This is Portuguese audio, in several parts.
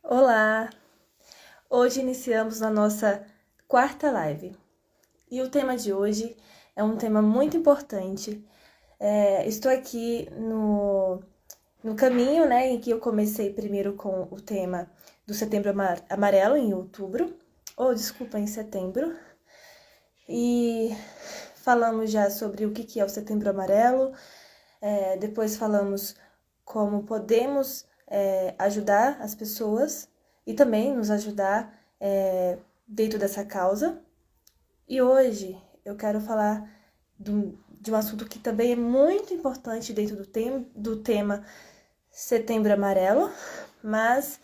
Olá! Hoje iniciamos a nossa quarta live e o tema de hoje é um tema muito importante. Estou aqui no caminho, em que eu comecei primeiro com o tema do Setembro Amarelo em outubro, em setembro, e falamos já sobre o que é o Setembro Amarelo, depois falamos como podemos ajudar as pessoas e também nos ajudar dentro dessa causa. E hoje eu quero falar de um assunto que também é muito importante dentro do tema Setembro Amarelo, mas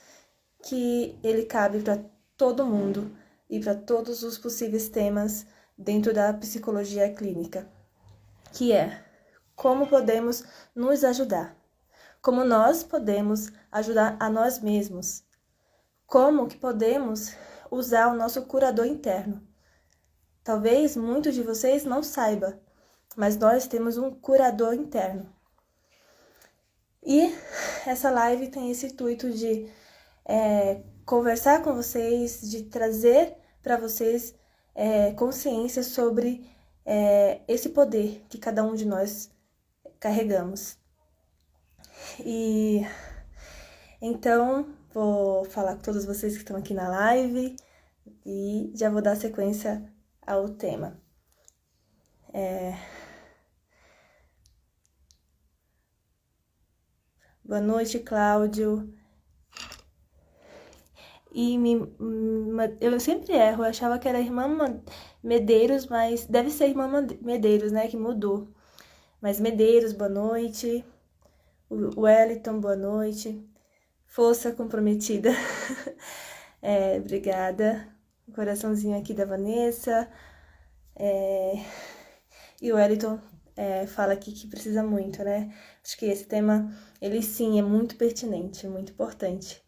que ele cabe para todo mundo e para todos os possíveis temas dentro da psicologia clínica, que é como podemos nos ajudar, como nós podemos ajudar a nós mesmos, como que podemos usar o nosso curador interno. Talvez muitos de vocês não saibam, mas nós temos um curador interno. E essa live tem esse intuito de conversar com vocês, de trazer para vocês consciência sobre esse poder que cada um de nós carregamos. E então, vou falar com todos vocês que estão aqui na live e já vou dar sequência ao tema. Boa noite, Cláudio. E eu sempre erro, eu achava que era irmã Medeiros, mas deve ser irmã Medeiros, né, que mudou. Mas Medeiros, boa noite. O Wellington, boa noite. Força comprometida. Obrigada. O coraçãozinho aqui da Vanessa. E o Wellington fala aqui que precisa muito, né? Acho que esse tema, ele sim, é muito pertinente, muito importante.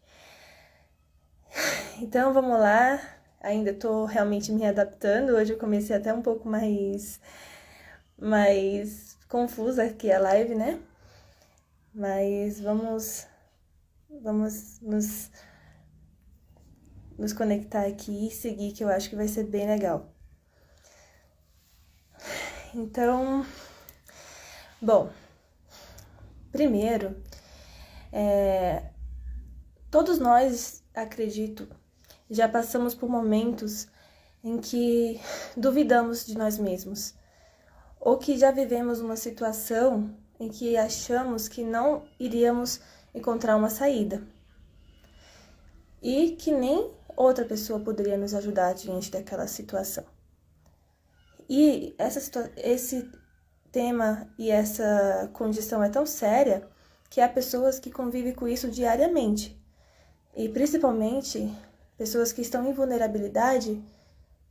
Então, vamos lá. Ainda tô realmente me adaptando. Hoje eu comecei até um pouco mais confusa aqui a live, né? Mas vamos nos conectar aqui e seguir, que eu acho que vai ser bem legal. Então, bom, primeiro, todos nós, acredito, já passamos por momentos em que duvidamos de nós mesmos, ou que já vivemos uma situação em que achamos que não iríamos encontrar uma saída e que nem outra pessoa poderia nos ajudar diante daquela situação. E esse tema e essa condição é tão séria que há pessoas que convivem com isso diariamente. E principalmente pessoas que estão em vulnerabilidade,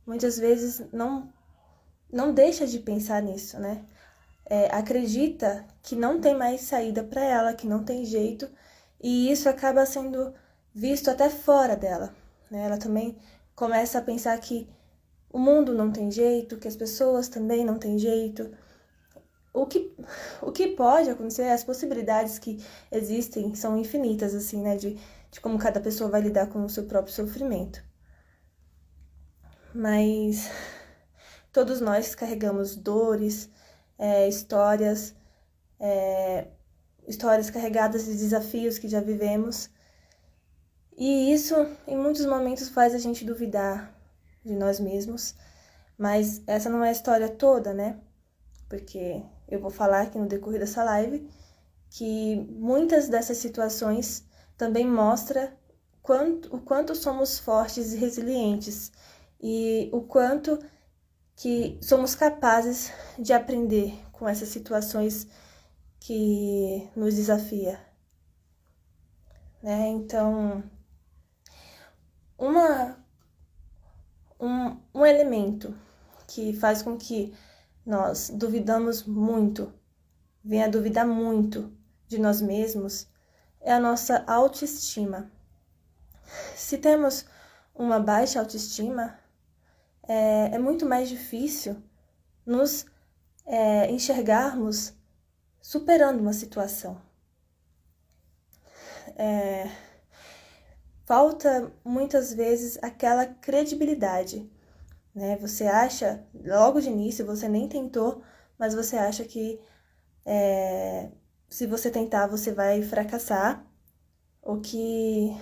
muitas vezes não deixa de pensar nisso, né? Acredita que não tem mais saída para ela, que não tem jeito, e isso acaba sendo visto até fora dela, né? Ela também começa a pensar que o mundo não tem jeito, que as pessoas também não têm jeito. O que pode acontecer, as possibilidades que existem são infinitas, assim, né? De como cada pessoa vai lidar com o seu próprio sofrimento. Mas todos nós carregamos dores, histórias carregadas de desafios que já vivemos. E isso, em muitos momentos, faz a gente duvidar de nós mesmos. Mas essa não é a história toda, né? Porque eu vou falar aqui no decorrer dessa live que muitas dessas situações também mostram o quanto somos fortes e resilientes e o quanto que somos capazes de aprender com essas situações que nos desafia, né? Então, um elemento que faz com que nós duvidamos muito, venha a duvidar muito de nós mesmos, é a nossa autoestima. Se temos uma baixa autoestima, é muito mais difícil nos enxergarmos superando uma situação. falta muitas vezes aquela credibilidade, né? Você acha, logo de início, você nem tentou, mas você acha que se você tentar, você vai fracassar, ou que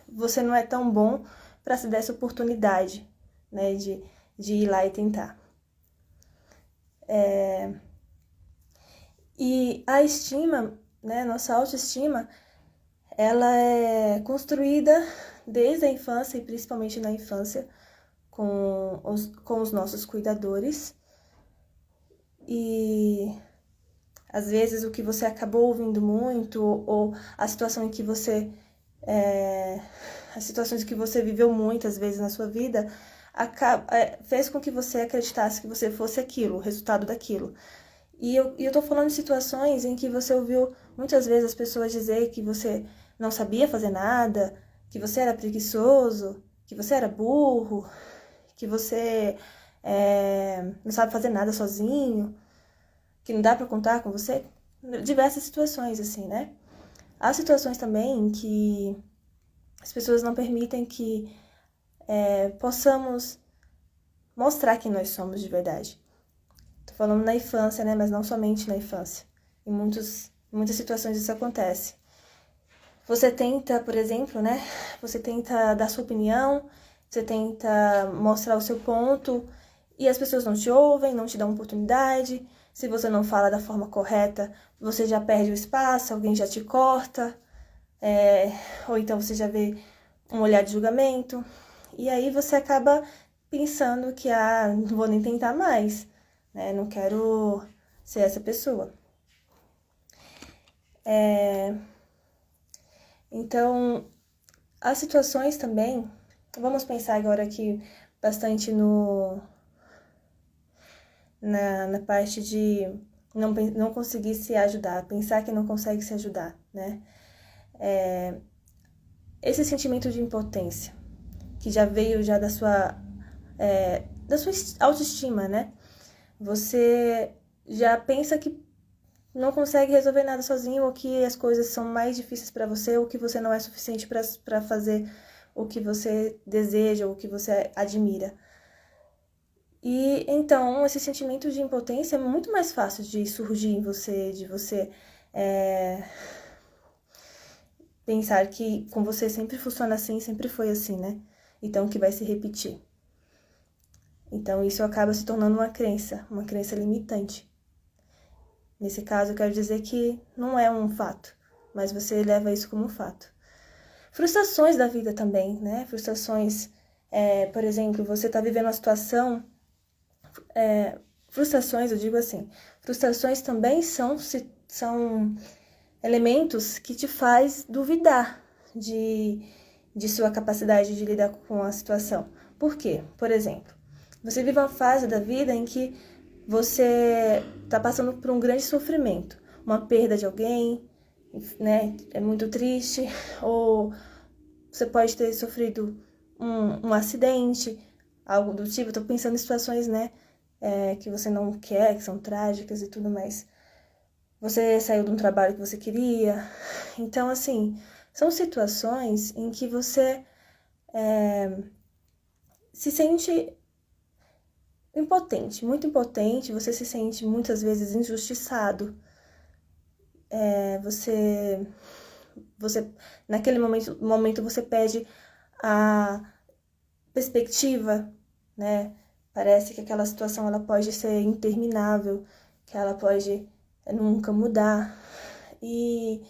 você não é tão bom para se dar essa oportunidade, né, de ir lá e tentar. E a estima, né, nossa autoestima, ela é construída desde a infância, e principalmente na infância, com os nossos cuidadores. E às vezes o que você acabou ouvindo muito, ou a situação em que você as situações que você viveu muitas vezes na sua vida, fez com que você acreditasse que você fosse aquilo, o resultado daquilo. E eu tô falando de situações em que você ouviu muitas vezes as pessoas dizer que você não sabia fazer nada, que você era preguiçoso, que você era burro, que você não sabe fazer nada sozinho, que não dá para contar com você. Diversas situações, assim, né? Há situações também em que as pessoas não permitem que possamos mostrar quem nós somos de verdade. Tô falando na infância, né? Mas não somente na infância. Em muitas situações isso acontece. Você tenta, por exemplo, né? Você tenta dar sua opinião, você tenta mostrar o seu ponto, e as pessoas não te ouvem, não te dão oportunidade. Se você não fala da forma correta, você já perde o espaço, alguém já te corta, ou então você já vê um olhar de julgamento, e aí você acaba pensando que, não vou nem tentar mais, né? Não quero ser essa pessoa. Então, as situações também, vamos pensar agora aqui bastante na parte de não conseguir se ajudar, pensar que não consegue se ajudar, né? Esse sentimento de impotência, que já veio já da sua autoestima, né? Você já pensa que não consegue resolver nada sozinho, ou que as coisas são mais difíceis para você, ou que você não é suficiente para fazer o que você deseja, ou o que você admira. E então esse sentimento de impotência é muito mais fácil de surgir em você, de você pensar que com você sempre funciona assim, sempre foi assim, né? Então que vai se repetir. Então isso acaba se tornando uma crença limitante. Nesse caso, eu quero dizer que não é um fato, mas você leva isso como um fato. Frustrações da vida também, né? Frustrações, por exemplo, você está vivendo uma situação... frustrações, eu digo assim, frustrações também são elementos que te faz duvidar de sua capacidade de lidar com a situação. Por quê? Por exemplo, você vive uma fase da vida em que você está passando por um grande sofrimento, uma perda de alguém, né? É muito triste, ou você pode ter sofrido um acidente, algo do tipo. Estou pensando em situações, né, que você não quer, que são trágicas e tudo mais. Você saiu de um trabalho que você queria. Então, assim, são situações em que você se sente impotente, muito impotente, você se sente muitas vezes injustiçado. Você naquele momento você perde a perspectiva, né? Parece que aquela situação ela pode ser interminável, que ela pode nunca mudar. E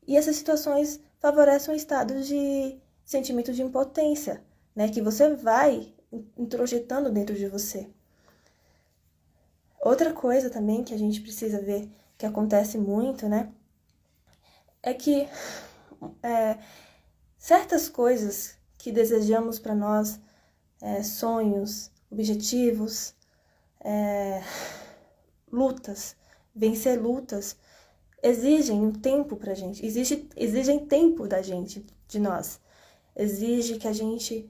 essas situações favorecem um estado de sentimento de impotência, né? Que você vai introjetando dentro de você. Outra coisa também que a gente precisa ver, que acontece muito, né? É que certas coisas que desejamos para nós, sonhos, objetivos, lutas, vencer lutas, exigem um tempo pra gente, exigem tempo da gente, de nós. Exige que a gente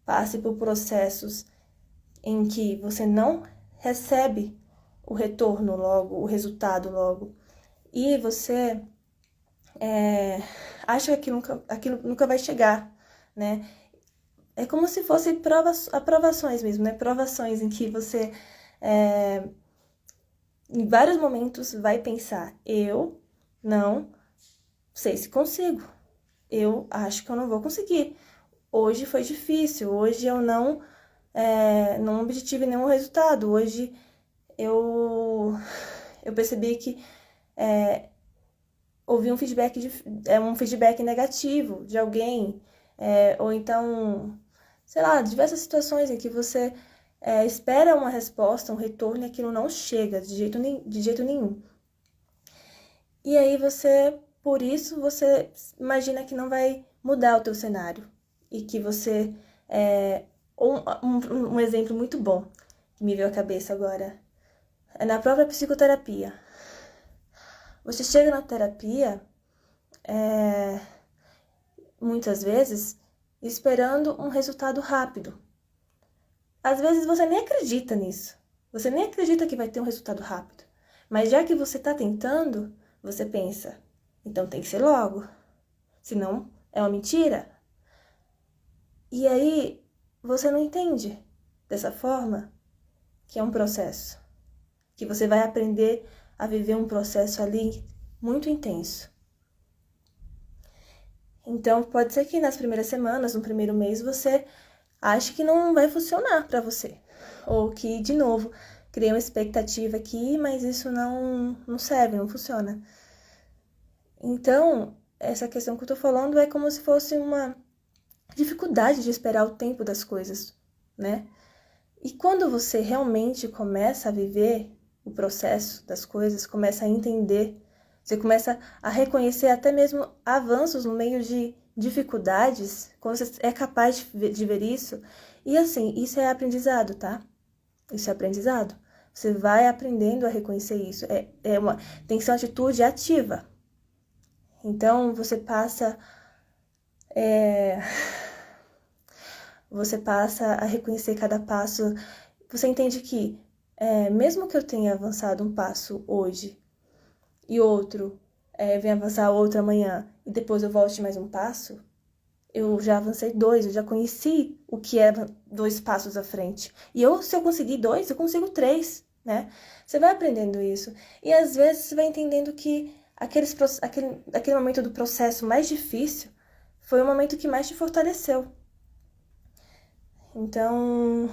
passe por processos em que você não recebe o retorno logo, o resultado logo. E você acha que aquilo nunca vai chegar, né? É como se fossem aprovações mesmo, né? Provações em que você, em vários momentos, vai pensar: eu não sei se consigo, eu acho que eu não vou conseguir. Hoje foi difícil, hoje eu não obtive nenhum resultado, hoje eu percebi que ouvi um feedback negativo de alguém, ou então, sei lá, diversas situações em que você espera uma resposta, um retorno, e aquilo não chega de jeito nenhum. E aí por isso, você imagina que não vai mudar o teu cenário. E que você... um exemplo muito bom que me veio à cabeça agora é na própria psicoterapia. Você chega na terapia, muitas vezes, esperando um resultado rápido. Às vezes você nem acredita nisso. Você nem acredita que vai ter um resultado rápido. Mas já que você está tentando, você pensa, então tem que ser logo. Senão é uma mentira. E aí você não entende dessa forma que é um processo. Que você vai aprender a viver um processo ali muito intenso. Então, pode ser que nas primeiras semanas, no primeiro mês, você ache que não vai funcionar para você. Ou que, de novo, cria uma expectativa aqui, mas isso não serve, não funciona. Então, essa questão que eu tô falando é como se fosse uma dificuldade de esperar o tempo das coisas, né? E quando você realmente começa a viver o processo das coisas, começa a entender, você começa a reconhecer até mesmo avanços no meio de dificuldades, quando você é capaz de ver isso. E assim, isso é aprendizado, tá? Isso é aprendizado. Você vai aprendendo a reconhecer isso. Tem que ser uma atitude ativa. Então, você passa a reconhecer cada passo. Você entende que, mesmo que eu tenha avançado um passo hoje e outro, venha avançar outro amanhã, e depois eu volte mais um passo, eu já avancei 2, eu já conheci o que é 2 passos à frente. E se eu conseguir 2, eu consigo 3, né? Você vai aprendendo isso. E às vezes você vai entendendo que aquele momento do processo mais difícil foi o momento que mais te fortaleceu. Então,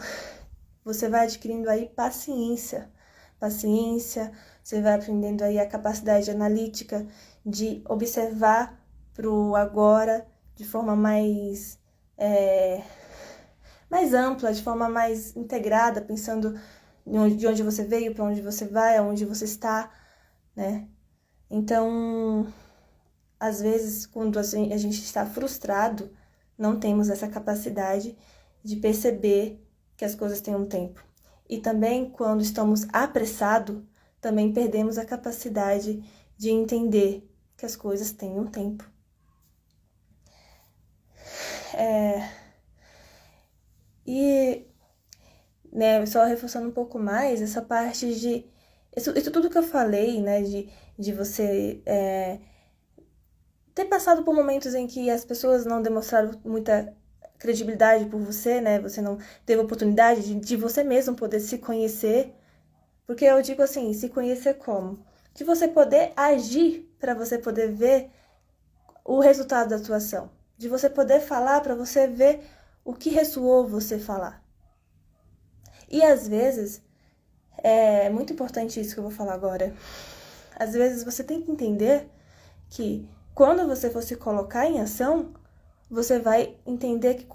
você vai adquirindo aí paciência, você vai aprendendo aí a capacidade analítica de observar pro agora de forma mais ampla, de forma mais integrada, pensando de onde você veio, para onde você vai, aonde você está, né? Então, às vezes, quando a gente está frustrado, não temos essa capacidade de perceber que as coisas têm um tempo. E também, quando estamos apressados, também perdemos a capacidade de entender que as coisas têm um tempo. E, né, só reforçando um pouco mais, essa parte de... Isso tudo que eu falei, né, de você ter passado por momentos em que as pessoas não demonstraram muita credibilidade por você, né? Você não teve oportunidade de você mesmo poder se conhecer. Porque eu digo assim, se conhecer como? De você poder agir para você poder ver o resultado da atuação. De você poder falar para você ver o que ressoou você falar. E às vezes, é muito importante isso que eu vou falar agora. Às vezes você tem que entender que quando você for se colocar em ação, você vai entender que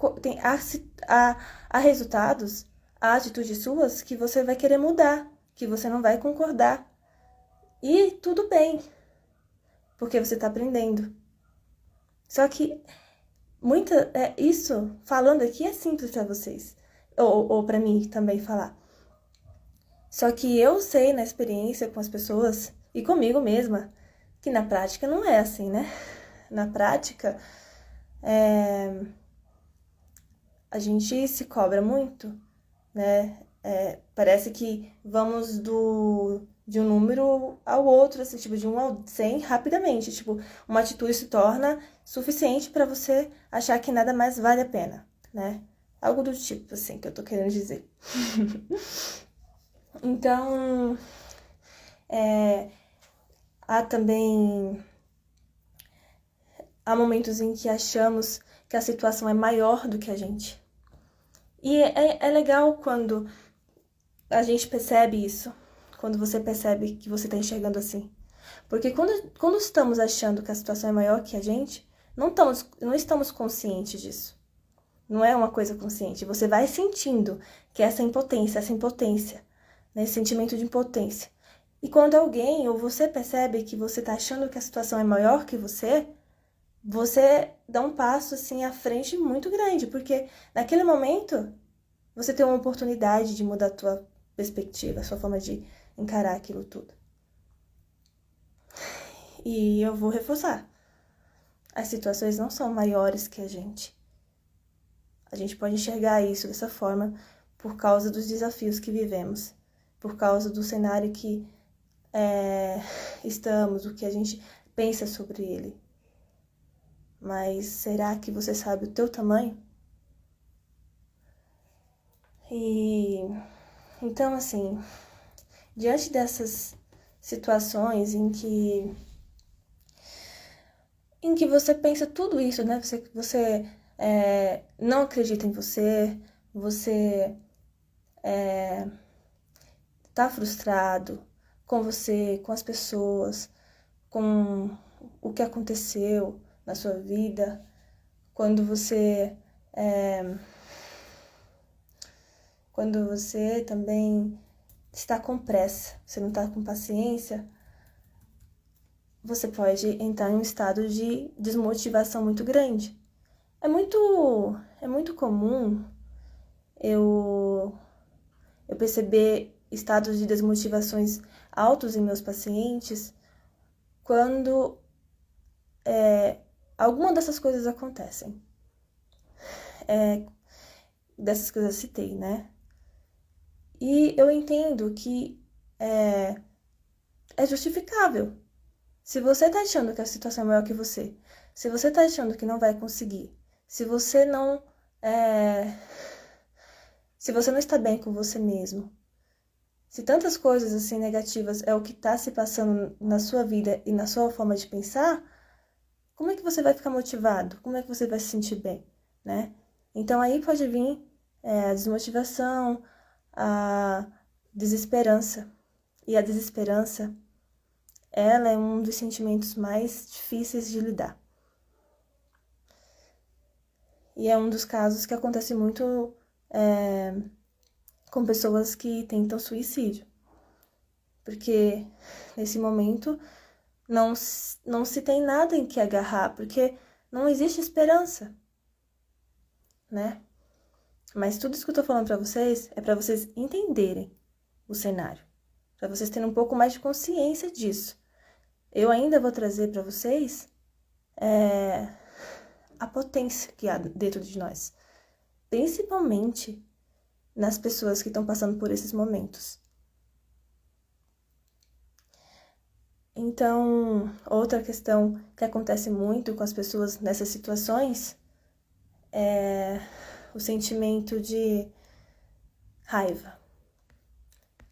há resultados, há atitudes suas que você vai querer mudar, que você não vai concordar. E tudo bem, porque você está aprendendo. Só que isso, falando aqui, é simples para vocês, ou para mim também falar. Só que eu sei, na experiência com as pessoas, e comigo mesma, que na prática não é assim, né? Na prática, a gente se cobra muito, né? Parece que vamos de um número ao outro, assim, tipo, de 1 ao 100 rapidamente. Tipo, uma atitude se torna suficiente para você achar que nada mais vale a pena, né? Algo do tipo, assim, que eu tô querendo dizer. Então, há momentos em que achamos que a situação é maior do que a gente. E é legal quando a gente percebe isso, quando você percebe que você está enxergando assim. Porque quando estamos achando que a situação é maior que a gente, não estamos conscientes disso. Não é uma coisa consciente. Você vai sentindo que essa impotência, né, esse sentimento de impotência. E quando alguém ou você percebe que você está achando que a situação é maior que você dá um passo assim à frente muito grande, porque naquele momento você tem uma oportunidade de mudar a tua perspectiva, a sua forma de encarar aquilo tudo. E eu vou reforçar. As situações não são maiores que a gente. A gente pode enxergar isso dessa forma por causa dos desafios que vivemos, por causa do cenário que estamos, o que a gente pensa sobre ele. Mas será que você sabe o teu tamanho? E então, assim, diante dessas situações em que você pensa tudo isso, né? Você não acredita em você, você tá frustrado com você, com as pessoas, com o que aconteceu na sua vida, quando você também está com pressa, você não está com paciência, você pode entrar em um estado de desmotivação muito grande. É muito comum eu perceber estados de desmotivações altos em meus pacientes quando alguma dessas coisas acontecem. Dessas que eu já citei, né? E eu entendo que é justificável. Se você tá achando que a situação é maior que você, se você tá achando que não vai conseguir, se você não está bem com você mesmo, se tantas coisas assim negativas é o que tá se passando na sua vida e na sua forma de pensar, como é que você vai ficar motivado? Como é que você vai se sentir bem, né? Então aí pode vir a desmotivação, a desesperança. E a desesperança, ela é um dos sentimentos mais difíceis de lidar. E é um dos casos que acontece muito com pessoas que tentam suicídio. Porque nesse momento não se tem nada em que agarrar, porque não existe esperança, né? Mas tudo isso que eu tô falando pra vocês é pra vocês entenderem o cenário, pra vocês terem um pouco mais de consciência disso. Eu ainda vou trazer pra vocês a potência que há dentro de nós, principalmente nas pessoas que estão passando por esses momentos. Então, outra questão que acontece muito com as pessoas nessas situações é o sentimento de raiva.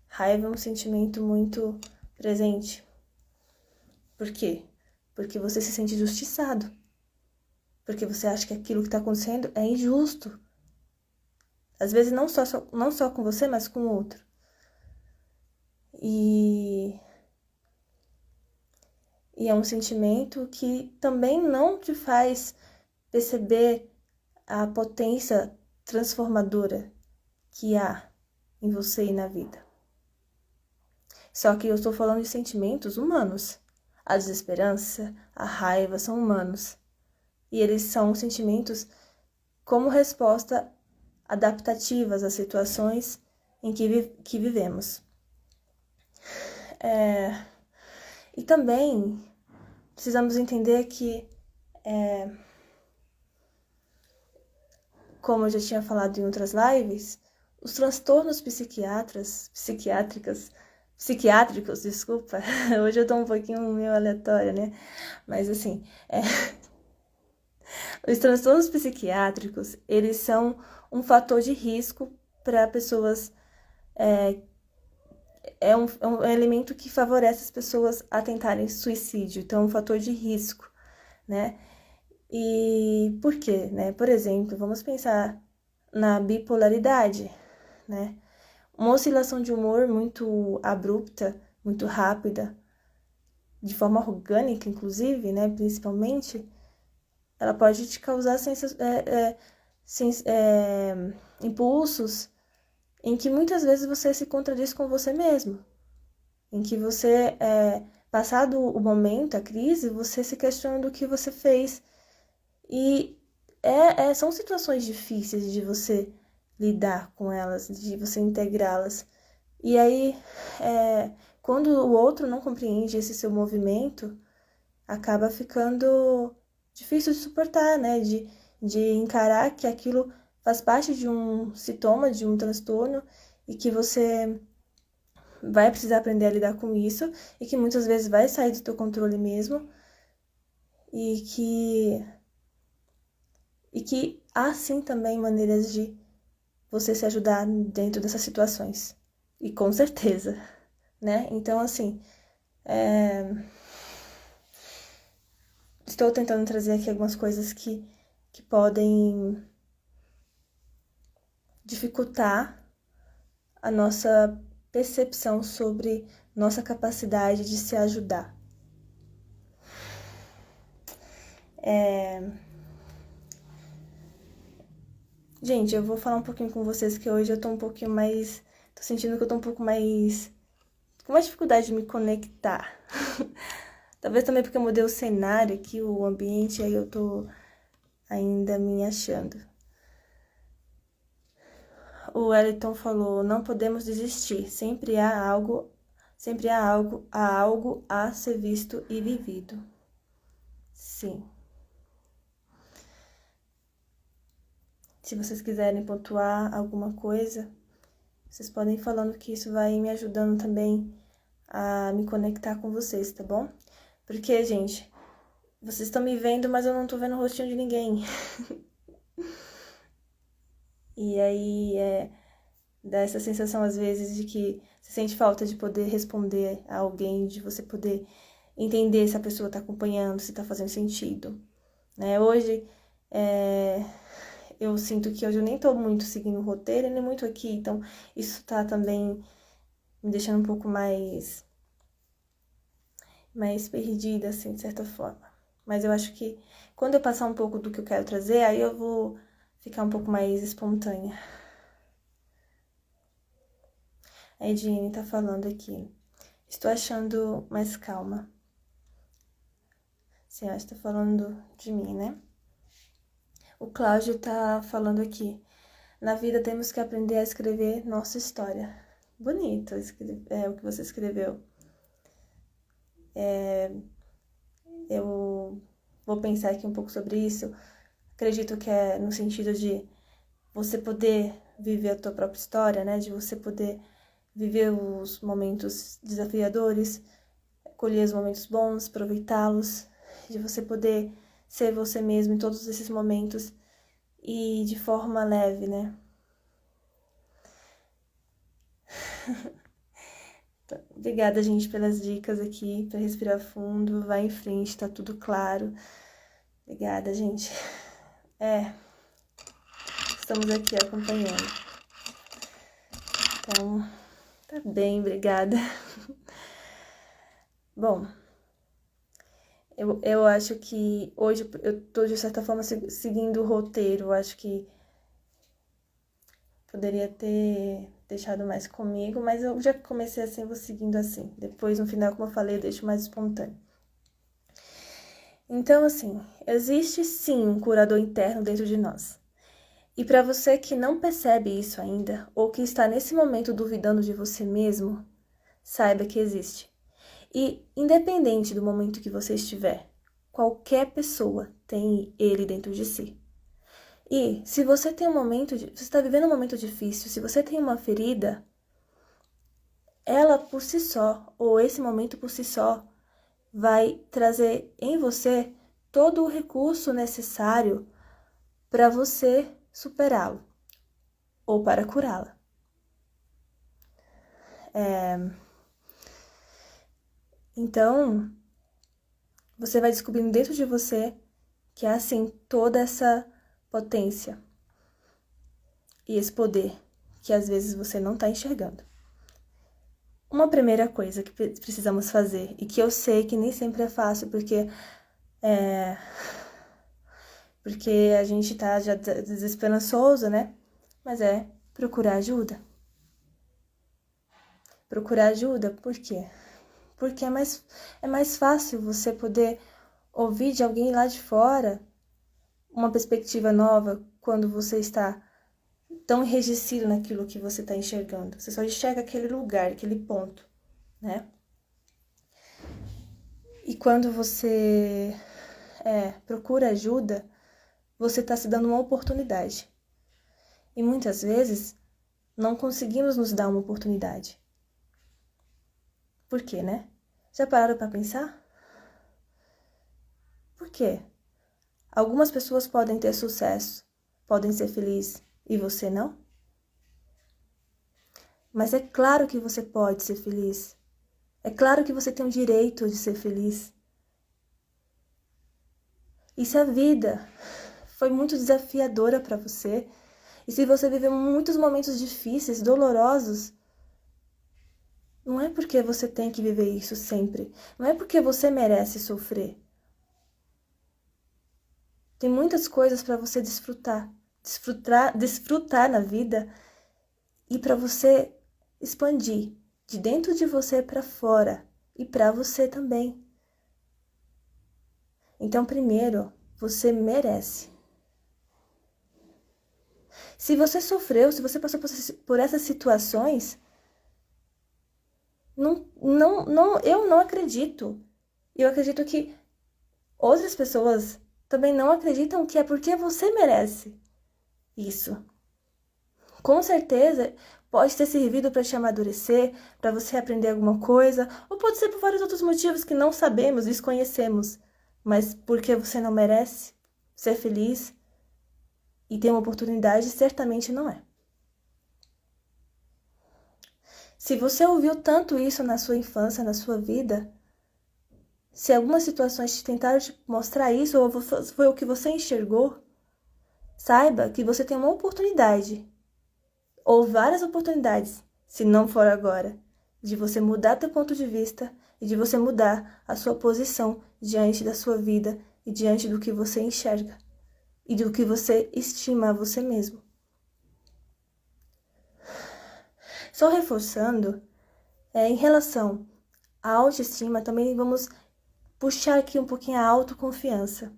Raiva é um sentimento muito presente. Por quê? Porque você se sente injustiçado. Porque você acha que aquilo que está acontecendo é injusto. Às vezes não só com você, mas com o outro. E é um sentimento que também não te faz perceber a potência transformadora que há em você e na vida. Só que eu estou falando de sentimentos humanos. A desesperança, a raiva são humanos. E eles são sentimentos como resposta adaptativas às situações em que vivemos. E também precisamos entender que, como eu já tinha falado em outras lives, os transtornos psiquiátricos psiquiátricos, desculpa. Hoje eu tô um pouquinho meio aleatória, né? Mas assim, os transtornos psiquiátricos, eles são um fator de risco para pessoas. É um elemento que favorece as pessoas a tentarem suicídio. Então, é um fator de risco, né? E por quê, né? Por exemplo, vamos pensar na bipolaridade, né? Uma oscilação de humor muito abrupta, muito rápida, de forma orgânica, inclusive, né? Principalmente, ela pode te causar impulsos em que muitas vezes você se contradiz com você mesmo, em que você, passado o momento, a crise, você se questiona do que você fez. E são situações difíceis de você lidar com elas, de você integrá-las. E aí, quando o outro não compreende esse seu movimento, acaba ficando difícil de suportar, né? De encarar que aquilo faz parte de um sintoma, de um transtorno, e que você vai precisar aprender a lidar com isso, e que muitas vezes vai sair do teu controle mesmo, e que há sim também maneiras de você se ajudar dentro dessas situações. E com certeza, né? Então, assim, estou tentando trazer aqui algumas coisas que podem dificultar a nossa percepção sobre nossa capacidade de se ajudar. Gente, eu vou falar um pouquinho com vocês que hoje eu tô um pouquinho mais... Tô sentindo que eu tô um pouco mais... com mais dificuldade de me conectar. Talvez também porque eu mudei o cenário aqui, o ambiente, aí eu tô ainda me achando. O Wellington falou, não podemos desistir, sempre há algo a ser visto e vivido. Sim. Se vocês quiserem pontuar alguma coisa, vocês podem ir falando que isso vai me ajudando também a me conectar com vocês, tá bom? Porque, gente, vocês estão me vendo, mas eu não tô vendo o rostinho de ninguém. E aí dá essa sensação, às vezes, de que você sente falta de poder responder a alguém, de você poder entender se a pessoa tá acompanhando, se tá fazendo sentido, né? Hoje, eu sinto que hoje eu nem tô muito seguindo o roteiro, nem muito aqui, então isso tá também me deixando um pouco mais perdida, assim, de certa forma. Mas eu acho que quando eu passar um pouco do que eu quero trazer, aí eu vou ficar um pouco mais espontânea. A Ediane tá falando aqui. Estou achando mais calma. Sim, acho que tá falando de mim, né? O Cláudio tá falando aqui. Na vida temos que aprender a escrever nossa história. Bonito o que você escreveu. Eu vou pensar aqui um pouco sobre isso. Acredito que é no sentido de você poder viver a tua própria história, né? De você poder viver os momentos desafiadores, colher os momentos bons, aproveitá-los, de você poder ser você mesmo em todos esses momentos e de forma leve, né? Obrigada, gente, pelas dicas aqui, para respirar fundo, vai em frente, tá tudo claro. Obrigada, gente. Estamos aqui acompanhando. Então, tá bem, obrigada. Bom, eu acho que hoje eu tô, de certa forma, seguindo o roteiro. Eu acho que poderia ter deixado mais comigo, mas eu já comecei assim, vou seguindo assim. Depois, no final, como eu falei, eu deixo mais espontâneo. Então, assim, existe sim um curador interno dentro de nós. E para você que não percebe isso ainda, ou que está nesse momento duvidando de você mesmo, saiba que existe. E independente do momento que você estiver, qualquer pessoa tem ele dentro de si. E se você tem você está vivendo um momento difícil, se você tem uma ferida, ela por si só, ou esse momento por si só, vai trazer em você todo o recurso necessário para você superá-lo ou para curá-la. Então, você vai descobrindo dentro de você que há, assim, toda essa potência e esse poder que às vezes você não está enxergando. Uma primeira coisa que precisamos fazer, e que eu sei que nem sempre é fácil, porque a gente tá já desesperançoso, né? Mas é procurar ajuda. Procurar ajuda, por quê? Porque é mais fácil você poder ouvir de alguém lá de fora uma perspectiva nova quando você está tão enrijecido naquilo que você está enxergando. Você só enxerga aquele lugar, aquele ponto, né? E quando você procura ajuda, você está se dando uma oportunidade. E muitas vezes não conseguimos nos dar uma oportunidade. Por quê, né? Já pararam para pensar? Por quê? Algumas pessoas podem ter sucesso, podem ser felizes, e você não? Mas é claro que você pode ser feliz. É claro que você tem o direito de ser feliz. E se a vida foi muito desafiadora para você, e se você viveu muitos momentos difíceis, dolorosos, não é porque você tem que viver isso sempre. Não é porque você merece sofrer. Tem muitas coisas para você desfrutar na vida e para você expandir de dentro de você para fora e para você também. Então, primeiro, você merece. Se você sofreu, se você passou por essas situações, eu não acredito. Eu acredito que outras pessoas também não acreditam que é porque você merece isso. Com certeza, pode ter servido para te amadurecer, para você aprender alguma coisa, ou pode ser por vários outros motivos que não sabemos, desconhecemos, mas porque você não merece ser feliz e ter uma oportunidade, certamente não é. Se você ouviu tanto isso na sua infância, na sua vida, se algumas situações tentaram te mostrar isso, ou foi o que você enxergou, saiba que você tem uma oportunidade, ou várias oportunidades, se não for agora, de você mudar teu ponto de vista e de você mudar a sua posição diante da sua vida e diante do que você enxerga e do que você estima a você mesmo. Só reforçando, em relação à autoestima, também vamos puxar aqui um pouquinho a autoconfiança.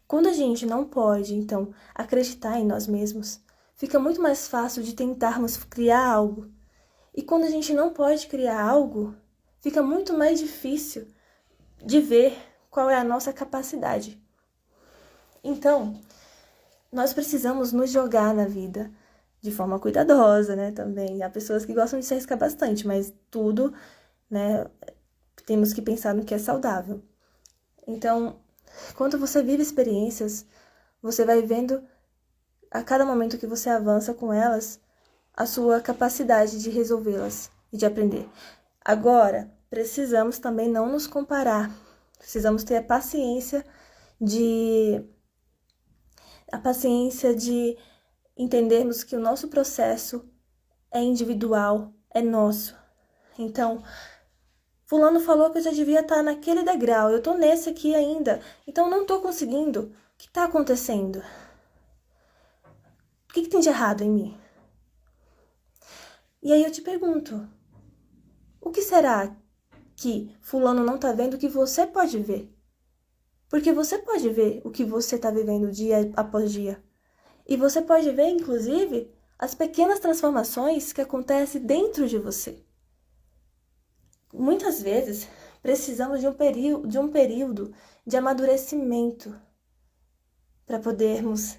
Quando a gente não pode, então, acreditar em nós mesmos, fica muito mais fácil de tentarmos criar algo. E quando a gente não pode criar algo, fica muito mais difícil de ver qual é a nossa capacidade. Então, nós precisamos nos jogar na vida de forma cuidadosa, né, também. Há pessoas que gostam de se arriscar bastante, mas tudo, né, temos que pensar no que é saudável. Então, quando você vive experiências, você vai vendo, a cada momento que você avança com elas, a sua capacidade de resolvê-las e de aprender. Agora, precisamos também não nos comparar. Precisamos ter a paciência de entendermos que o nosso processo é individual, é nosso. Então, fulano falou que eu já devia estar naquele degrau, eu estou nesse aqui ainda, então não estou conseguindo. O que está acontecendo? O que tem de errado em mim? E aí eu te pergunto, o que será que fulano não está vendo que você pode ver? Porque você pode ver o que você está vivendo dia após dia. E você pode ver, inclusive, as pequenas transformações que acontecem dentro de você. Muitas vezes, precisamos de um período de amadurecimento para podermos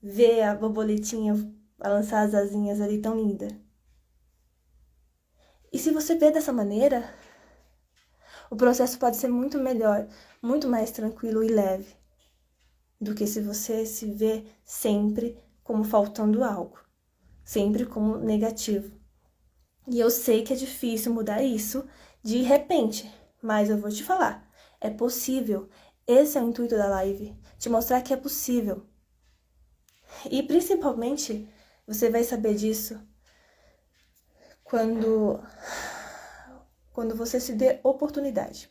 ver a borboletinha balançar as asinhas ali tão linda. E se você vê dessa maneira, o processo pode ser muito melhor, muito mais tranquilo e leve, do que se você se vê sempre como faltando algo, sempre como negativo. E eu sei que é difícil mudar isso de repente, mas eu vou te falar, é possível. Esse é o intuito da live, te mostrar que é possível. E principalmente, você vai saber disso quando você se dê oportunidade.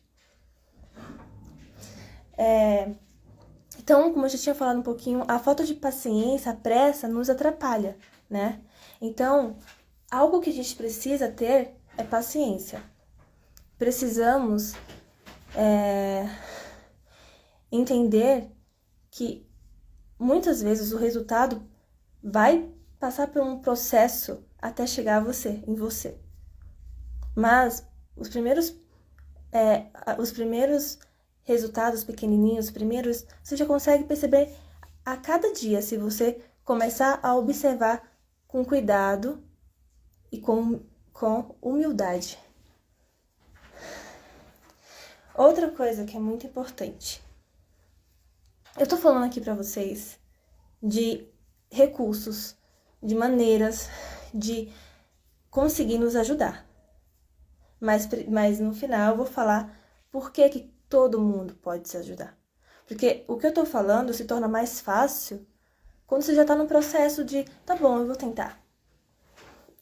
Então, como eu já tinha falado um pouquinho, a falta de paciência, a pressa nos atrapalha, né? Então, algo que a gente precisa ter é paciência. Precisamos entender que muitas vezes o resultado vai passar por um processo até chegar a você, em você. Mas os primeiros resultados pequenininhos, você já consegue perceber a cada dia, se você começar a observar com cuidado e com humildade. Outra coisa que é muito importante. Eu tô falando aqui pra vocês de recursos, de maneiras de conseguir nos ajudar. Mas no final eu vou falar por que todo mundo pode se ajudar. Porque o que eu tô falando se torna mais fácil quando você já tá no processo de, tá bom, eu vou tentar.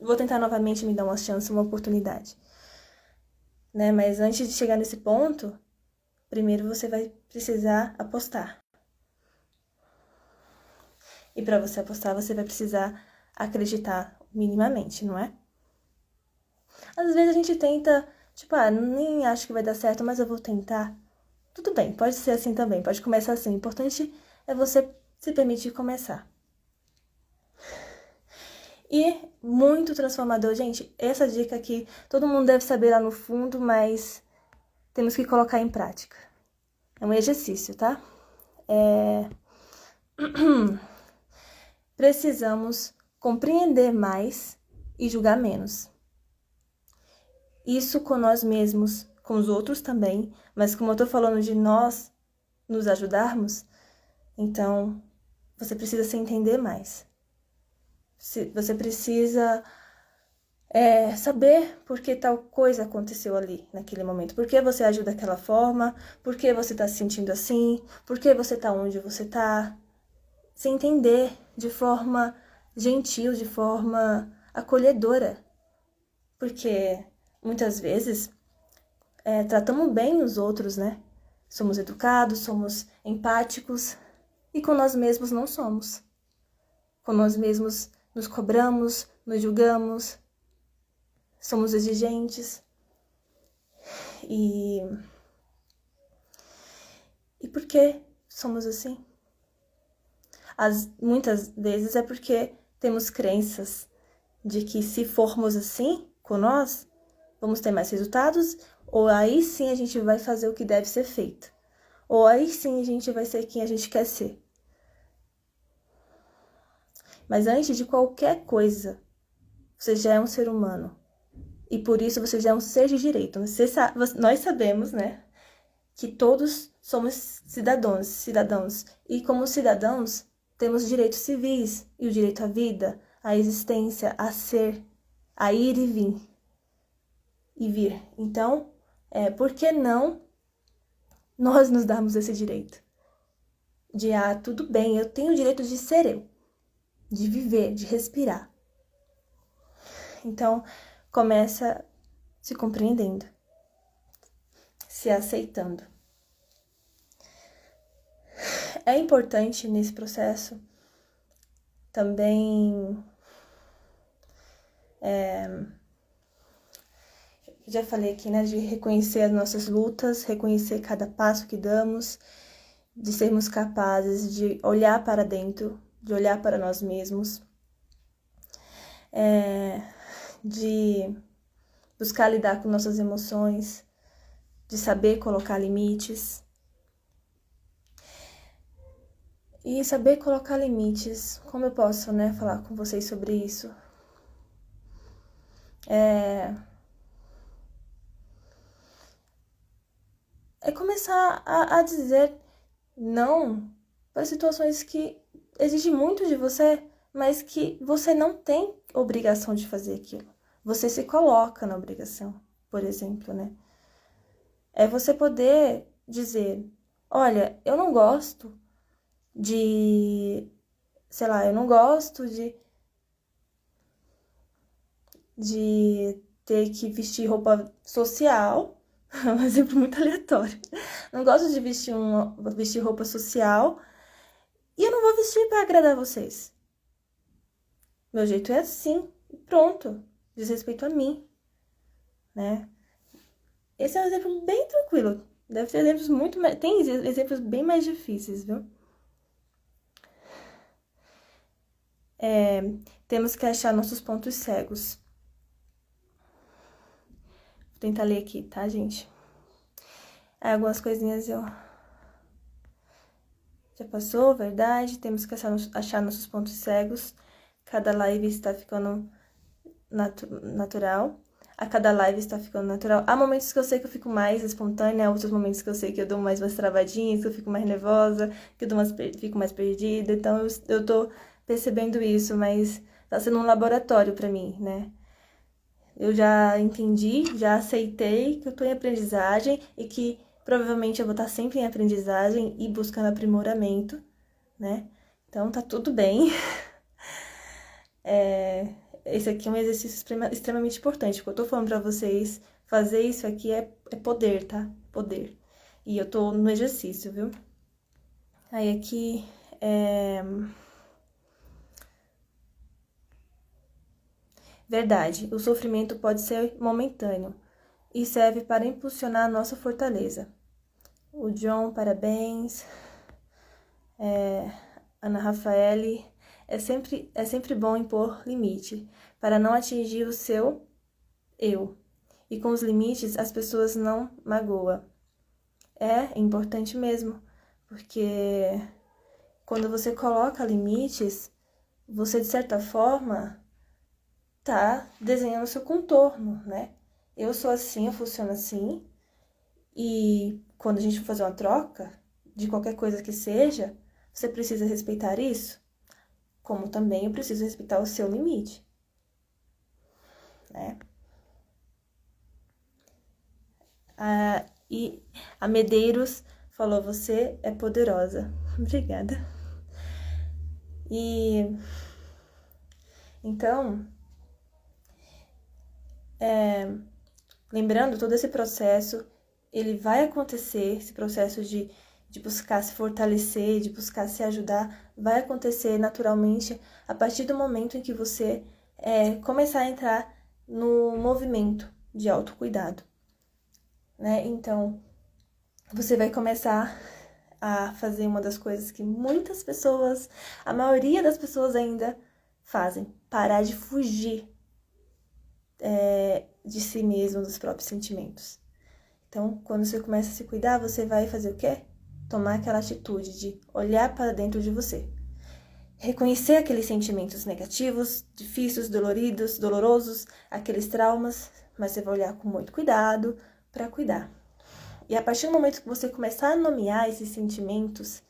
Vou tentar novamente me dar uma chance, uma oportunidade. Né? Mas antes de chegar nesse ponto, primeiro você vai precisar apostar. E para você apostar, você vai precisar acreditar minimamente, não é? Às vezes a gente tenta, tipo, nem acho que vai dar certo, mas eu vou tentar. Tudo bem, pode ser assim também, pode começar assim. O importante é você se permitir começar. E muito transformador, gente, essa dica aqui, todo mundo deve saber lá no fundo, mas temos que colocar em prática. É um exercício, tá? Precisamos compreender mais e julgar menos. Isso com nós mesmos, com os outros também, mas como eu tô falando de nós nos ajudarmos, então você precisa se entender mais. Você precisa saber por que tal coisa aconteceu ali, naquele momento. Por que você agiu daquela forma, por que você tá se sentindo assim, por que você tá onde você tá. Se entender de forma gentil, de forma acolhedora. Porque muitas vezes tratamos bem os outros, né? Somos educados, somos empáticos e com nós mesmos não somos. Com nós mesmos nos cobramos, nos julgamos, somos exigentes. E por que somos assim? Muitas vezes é porque temos crenças de que se formos assim com nós, vamos ter mais resultados, ou aí sim a gente vai fazer o que deve ser feito. Ou aí sim a gente vai ser quem a gente quer ser. Mas antes de qualquer coisa, você já é um ser humano. E por isso você já é um ser de direito. Nós sabemos, né, que todos somos cidadãos. E como cidadãos, temos direitos civis. E o direito à vida, à existência, a ser, a ir e vir. Então, por que não nós nos darmos esse direito? De, tudo bem, eu tenho o direito de ser eu. De viver, de respirar. Então, começa se compreendendo, se aceitando. É importante nesse processo também, já falei aqui, né, de reconhecer as nossas lutas, reconhecer cada passo que damos, de sermos capazes de olhar para dentro, de olhar para nós mesmos, de buscar lidar com nossas emoções, de saber colocar limites. E saber colocar limites, como eu posso, né, falar com vocês sobre isso? é começar a dizer não para situações que exigem muito de você, mas que você não tem obrigação de fazer aquilo. Você se coloca na obrigação, por exemplo, né? É você poder dizer, olha, eu não gosto de, sei lá, eu não gosto de ter que vestir roupa social, é um exemplo muito aleatório. Não gosto de vestir roupa social e eu não vou vestir para agradar vocês. Meu jeito é assim, e pronto, diz respeito a mim, né? Esse é um exemplo bem tranquilo. Deve ter exemplos muito mais... Tem exemplos bem mais difíceis, viu? Temos que achar nossos pontos cegos. Vou tentar ler aqui, tá, gente? Algumas coisinhas eu... Já passou, verdade? Temos que achar nossos pontos cegos. Cada live está ficando natural. A cada live está ficando natural. Há momentos que eu sei que eu fico mais espontânea, há outros momentos que eu sei que eu dou umas travadinhas, que eu fico mais nervosa, que eu fico mais perdida. Então, eu tô percebendo isso, mas tá sendo um laboratório pra mim, né? Eu já entendi, já aceitei que eu tô em aprendizagem e que provavelmente eu vou estar sempre em aprendizagem e buscando aprimoramento, né? Então, tá tudo bem. Esse aqui é um exercício extremamente importante. O que eu tô falando pra vocês, fazer isso aqui é poder, tá? Poder. E eu tô no exercício, viu? Aí aqui Verdade, o sofrimento pode ser momentâneo e serve para impulsionar a nossa fortaleza. O John, parabéns. Ana Rafaele, é sempre bom impor limite, para não atingir o seu eu. E com os limites, as pessoas não magoam. É importante mesmo, porque quando você coloca limites, você, de certa forma, tá desenhando o seu contorno, né? Eu sou assim, eu funciono assim, e quando a gente for fazer uma troca, de qualquer coisa que seja, você precisa respeitar isso, como também eu preciso respeitar o seu limite, né? E a Medeiros falou, você é poderosa. Obrigada. E então, lembrando, todo esse processo, ele vai acontecer, esse processo de buscar se fortalecer, de buscar se ajudar, vai acontecer naturalmente a partir do momento em que você começar a entrar no movimento de autocuidado, né? Então, você vai começar a fazer uma das coisas que muitas pessoas, a maioria das pessoas ainda fazem, parar de fugir de si mesmo, dos próprios sentimentos. Então, quando você começa a se cuidar, você vai fazer o quê? Tomar aquela atitude de olhar para dentro de você. Reconhecer aqueles sentimentos negativos, difíceis, dolorosos, aqueles traumas, mas você vai olhar com muito cuidado para cuidar. E a partir do momento que você começar a nomear esses sentimentos,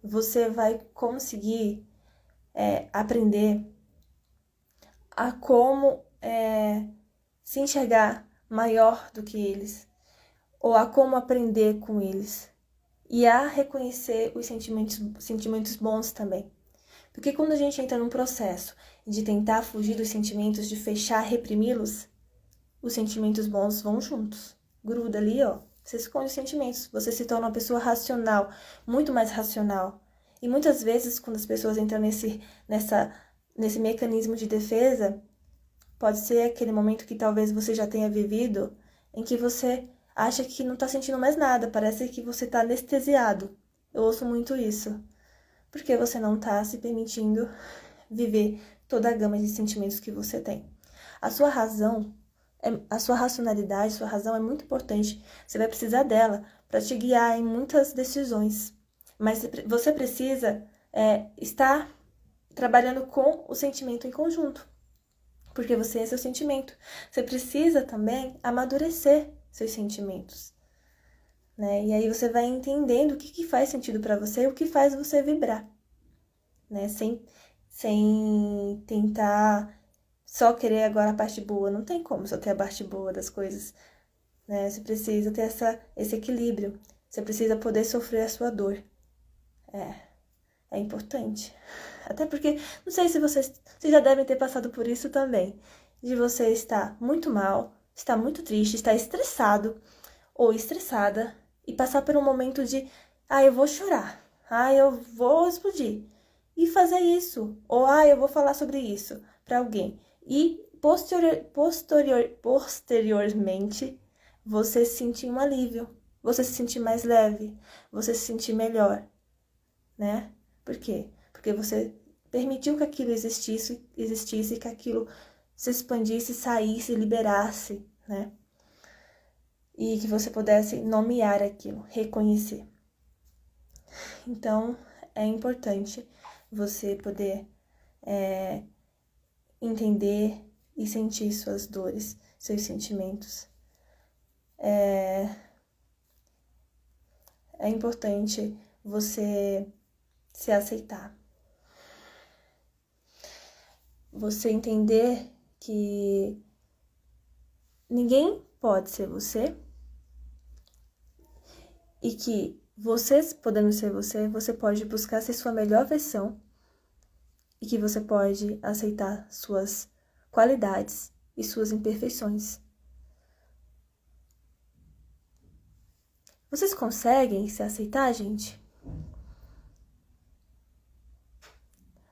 você vai conseguir aprender a como se enxergar maior do que eles, ou a como aprender com eles, e a reconhecer os sentimentos bons também. Porque quando a gente entra num processo de tentar fugir dos sentimentos, de fechar, reprimi-los, os sentimentos bons vão juntos. Gruda ali, ó. Você esconde os sentimentos. Você se torna uma pessoa racional, muito mais racional. E muitas vezes, quando as pessoas entram nesse mecanismo de defesa, pode ser aquele momento que talvez você já tenha vivido, em que você acha que não tá sentindo mais nada, parece que você tá anestesiado. Eu ouço muito isso. Porque você não tá se permitindo viver toda a gama de sentimentos que você tem. A sua razão, a sua racionalidade, a sua razão é muito importante. Você vai precisar dela para te guiar em muitas decisões. Mas você precisa estar trabalhando com o sentimento em conjunto. Porque você é seu sentimento. Você precisa também amadurecer seus sentimentos. né? E aí você vai entendendo o que faz sentido para você e o que faz você vibrar, né? Sem tentar só querer agora a parte boa. Não tem como só ter a parte boa das coisas, né? Você precisa ter esse equilíbrio. Você precisa poder sofrer a sua dor. É importante. Até porque, não sei se vocês já devem ter passado por isso também. De você estar muito mal, estar muito triste, estar estressado ou estressada e passar por um momento de, eu vou chorar, eu vou explodir. E fazer isso, ou eu vou falar sobre isso para alguém. E posteriormente, você sentir um alívio, você se sentir mais leve, você se sentir melhor, né? Por quê? Porque você permitiu que aquilo existisse, que aquilo se expandisse, saísse, liberasse, né? E que você pudesse nomear aquilo, reconhecer. Então, é importante você poder entender e sentir suas dores, seus sentimentos. É importante você se aceitar. Você entender que ninguém pode ser você e que você, podendo ser você, você pode buscar ser sua melhor versão e que você pode aceitar suas qualidades e suas imperfeições. Vocês conseguem se aceitar, gente?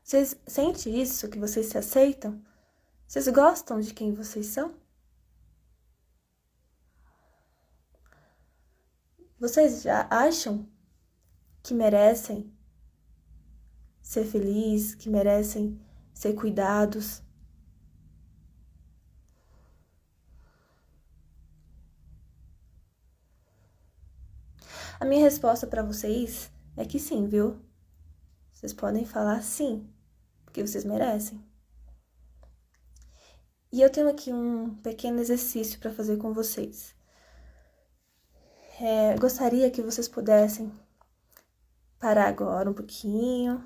Vocês sentem isso, que vocês se aceitam? Vocês gostam de quem vocês são? Vocês já acham que merecem ser felizes, que merecem ser cuidados? A minha resposta para vocês é que sim, viu? Vocês podem falar sim, porque vocês merecem. E eu tenho aqui um pequeno exercício para fazer com vocês. Gostaria que vocês pudessem parar agora um pouquinho,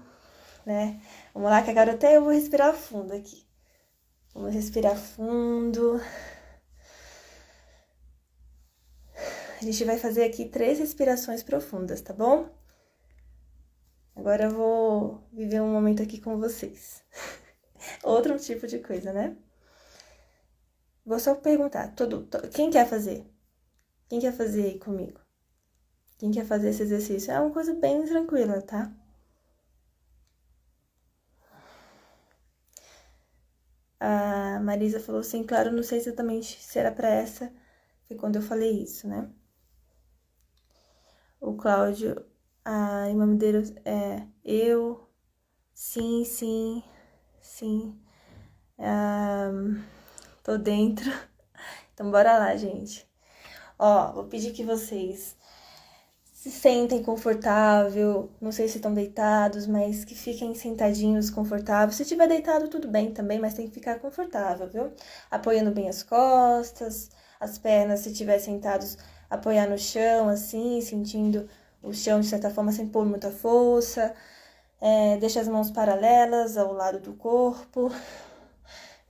né? Vamos lá, que agora até eu vou respirar fundo aqui. Vamos respirar fundo. A gente vai fazer aqui 3 respirações profundas, tá bom? Agora eu vou viver um momento aqui com vocês. Outro tipo de coisa, né? Vou só perguntar, quem quer fazer? Quem quer fazer aí comigo? Quem quer fazer esse exercício? É uma coisa bem tranquila, tá? A Marisa falou assim, claro, não sei exatamente se era pra essa, foi quando eu falei isso, né? O Cláudio, a irmã Medeiros, eu, sim, tô dentro. Então, bora lá, gente. Vou pedir que vocês se sentem confortável, não sei se estão deitados, mas que fiquem sentadinhos confortáveis. Se estiver deitado, tudo bem também, mas tem que ficar confortável, viu? Apoiando bem as costas, as pernas, se estiver sentados, apoiar no chão, assim, sentindo o chão de certa forma, sem pôr muita força. Deixa as mãos paralelas ao lado do corpo.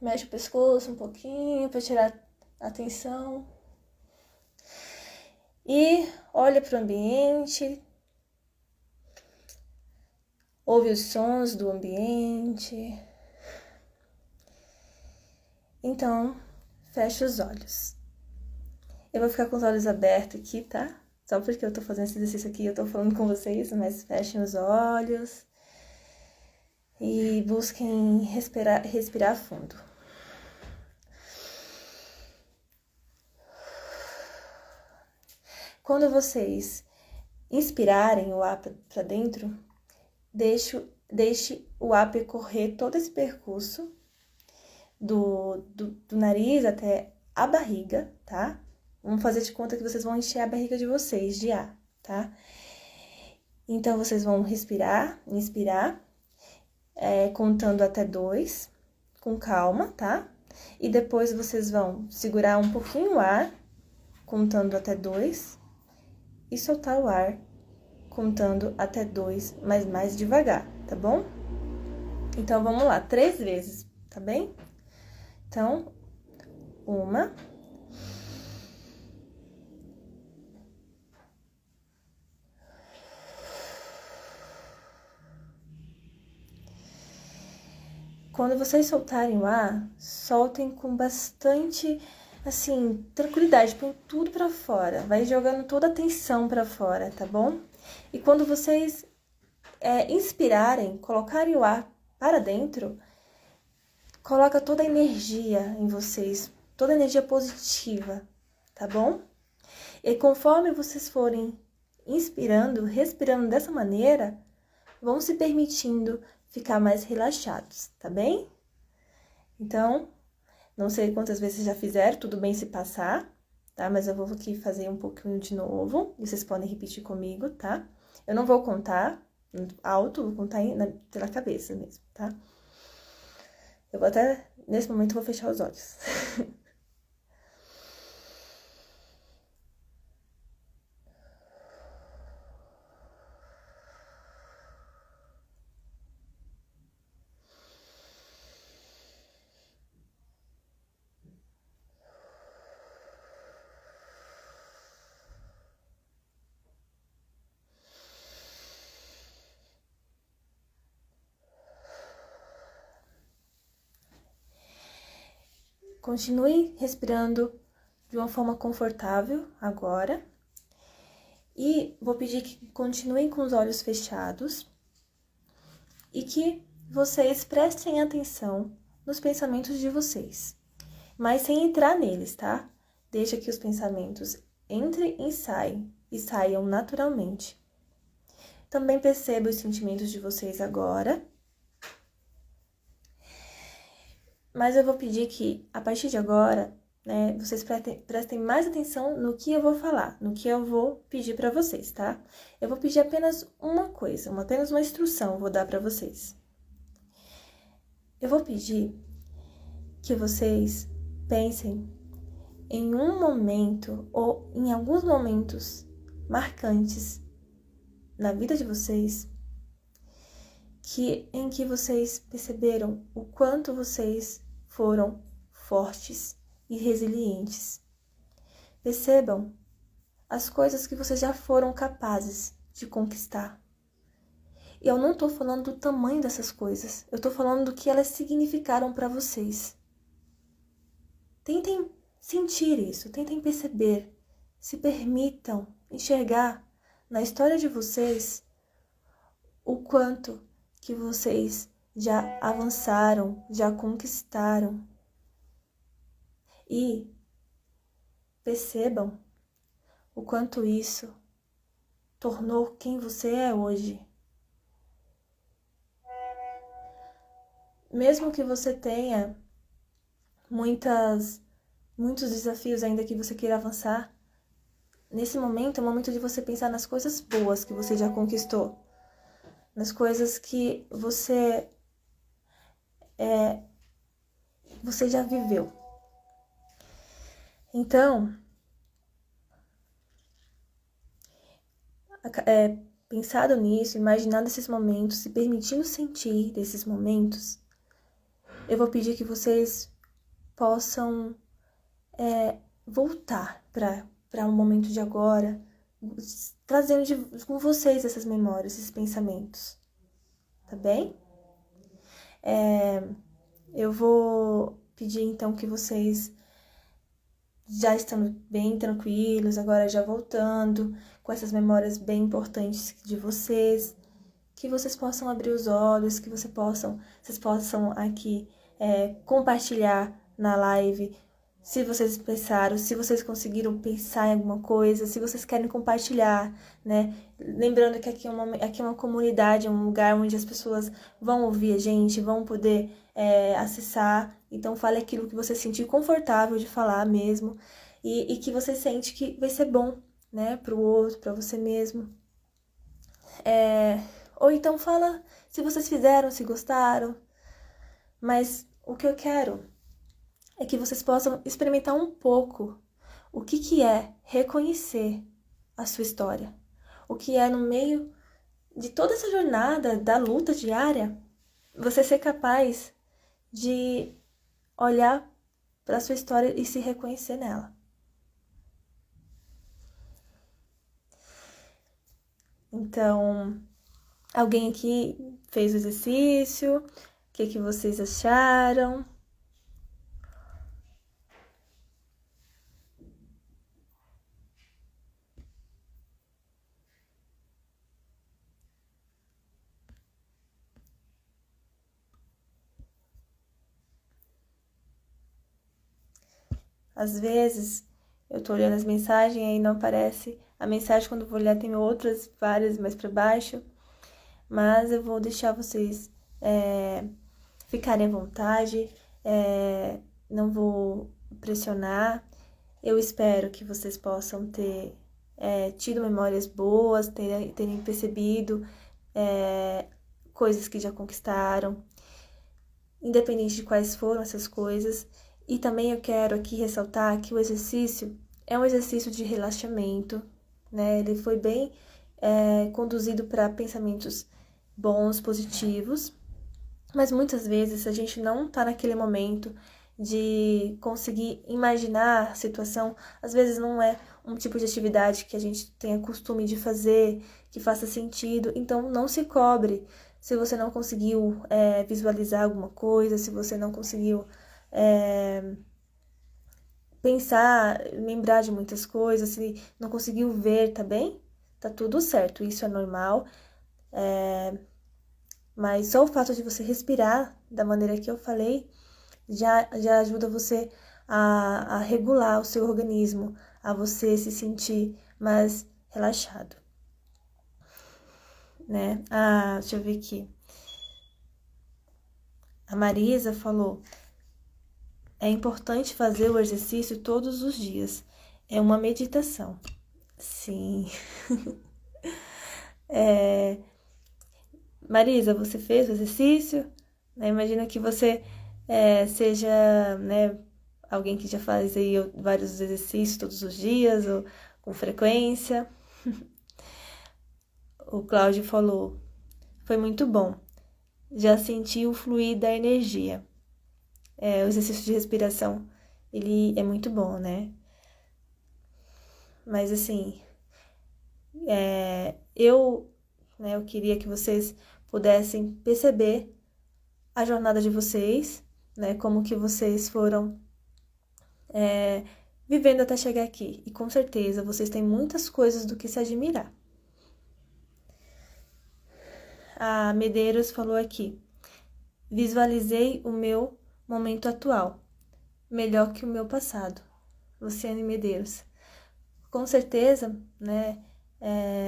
Mexe o pescoço um pouquinho para tirar a tensão. E olha para o ambiente. Ouve os sons do ambiente. Então, fecha os olhos. Eu vou ficar com os olhos abertos aqui, tá? Só porque eu tô fazendo esse exercício aqui, eu tô falando com vocês, mas fechem os olhos. E busquem respirar fundo. Quando vocês inspirarem o ar para dentro, deixe o ar percorrer todo esse percurso do nariz até a barriga, tá? Vamos fazer de conta que vocês vão encher a barriga de vocês de ar, tá? Então, vocês vão inspirar, contando até 2, com calma, tá? E depois vocês vão segurar um pouquinho o ar, contando até 2, e soltar o ar, contando até 2, mas mais devagar, tá bom? Então, vamos lá, 3 vezes, tá bem? Então, 1, 'Quando vocês soltarem o ar, soltem com bastante, assim, tranquilidade, põe tudo pra fora, vai jogando toda a tensão pra fora, tá bom? E quando vocês inspirarem, colocarem o ar para dentro, coloca toda a energia em vocês, toda a energia positiva, tá bom? E conforme vocês forem inspirando, respirando dessa maneira, vão se permitindo ficar mais relaxados, tá bem? Então, não sei quantas vezes já fizeram, tudo bem se passar, tá? Mas eu vou aqui fazer um pouquinho de novo, e vocês podem repetir comigo, tá? Eu não vou contar alto, vou contar pela cabeça mesmo, tá? Eu vou até, nesse momento, vou fechar os olhos. Continue respirando de uma forma confortável agora. E vou pedir que continuem com os olhos fechados e que vocês prestem atenção nos pensamentos de vocês, mas sem entrar neles, tá? Deixa que os pensamentos entrem e saiam naturalmente. Também perceba os sentimentos de vocês agora. Mas eu vou pedir que, a partir de agora, né, vocês prestem mais atenção no que eu vou falar, no que eu vou pedir para vocês, tá? Eu vou pedir apenas uma coisa, apenas uma instrução eu vou dar para vocês. Eu vou pedir que vocês pensem em um momento ou em alguns momentos marcantes na vida de vocês em que vocês perceberam o quanto vocês foram fortes e resilientes. Percebam as coisas que vocês já foram capazes de conquistar. E eu não estou falando do tamanho dessas coisas, eu estou falando do que elas significaram para vocês. Tentem sentir isso, tentem perceber, se permitam enxergar na história de vocês o quanto que vocês já avançaram, já conquistaram. E percebam o quanto isso tornou quem você é hoje. Mesmo que você tenha muitos desafios ainda que você queira avançar, nesse momento é o momento de você pensar nas coisas boas que você já conquistou, nas coisas que você já viveu. Então, pensado nisso, imaginando esses momentos, se permitindo sentir desses momentos, eu vou pedir que vocês possam voltar para o momento de agora, trazendo com vocês essas memórias, esses pensamentos, tá bem? Eu vou pedir então que vocês, já estando bem tranquilos, agora já voltando, com essas memórias bem importantes de vocês, que vocês possam abrir os olhos, que vocês possam aqui compartilhar na live, se vocês pensaram, se vocês conseguiram pensar em alguma coisa, se vocês querem compartilhar, né? Lembrando que aqui é uma comunidade, é um lugar onde as pessoas vão ouvir a gente, vão poder acessar. Então, fale aquilo que você sentir confortável de falar mesmo e que você sente que vai ser bom, né? Para o outro, para você mesmo. Ou então fala se vocês fizeram, se gostaram. Mas o que eu quero é que vocês possam experimentar um pouco o que é reconhecer a sua história. O que é no meio de toda essa jornada, da luta diária, você ser capaz de olhar para a sua história e se reconhecer nela. Então, alguém aqui fez o exercício? O que vocês acharam? Às vezes, eu tô olhando as mensagens e aí não aparece a mensagem. Quando eu vou olhar, tem outras, várias mais para baixo. Mas eu vou deixar vocês ficarem à vontade. Não vou pressionar. Eu espero que vocês possam ter tido memórias boas, terem percebido coisas que já conquistaram, independente de quais foram essas coisas. E também eu quero aqui ressaltar que o exercício é um exercício de relaxamento, né? Ele foi bem conduzido para pensamentos bons, positivos, mas muitas vezes a gente não está naquele momento de conseguir imaginar a situação. Às vezes não é um tipo de atividade que a gente tenha costume de fazer, que faça sentido, então não se cobre se você não conseguiu visualizar alguma coisa, se você não conseguiu pensar, lembrar de muitas coisas, se não conseguiu ver, tá bem? Tá tudo certo, isso é normal. Mas só o fato de você respirar da maneira que eu falei já ajuda você a regular o seu organismo, a você se sentir mais relaxado, né? Deixa eu ver aqui. A Marisa falou: é importante fazer o exercício todos os dias. É uma meditação. Sim. Marisa, você fez o exercício? Né? Imagina que você seja, né, alguém que já faz aí vários exercícios todos os dias ou com frequência. O Cláudio falou: foi muito bom. Já senti o fluir da energia. O exercício de respiração, ele é muito bom, né? Mas assim, eu queria que vocês pudessem perceber a jornada de vocês, né? Como que vocês foram vivendo até chegar aqui. E com certeza vocês têm muitas coisas do que se admirar. A Medeiros falou aqui: visualizei o meu momento atual, melhor que o meu passado. Luciane Medeiros. Com certeza, né,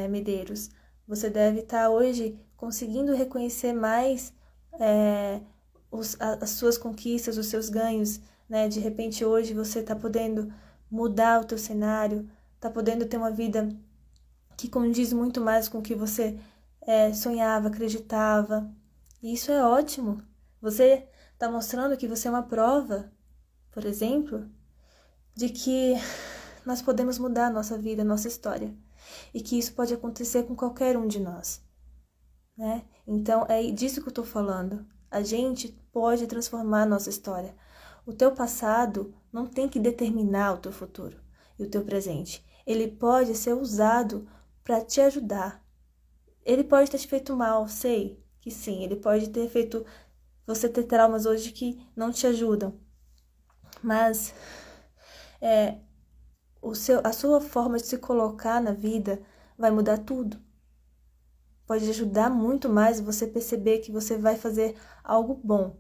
Medeiros, você deve estar hoje conseguindo reconhecer mais as suas conquistas, os seus ganhos, né? De repente hoje você está podendo mudar o teu cenário, está podendo ter uma vida que condiz muito mais com o que você sonhava, acreditava. E isso é ótimo. Você está mostrando que você é uma prova, por exemplo, de que nós podemos mudar a nossa vida, a nossa história. E que isso pode acontecer com qualquer um de nós, né? Então, é disso que eu estou falando. A gente pode transformar a nossa história. O teu passado não tem que determinar o teu futuro e o teu presente. Ele pode ser usado para te ajudar. Ele pode ter te feito mal, sei que sim. Ele pode ter feito você ter traumas hoje que não te ajudam. Mas a sua forma de se colocar na vida vai mudar tudo. Pode ajudar muito mais você perceber que você vai fazer algo bom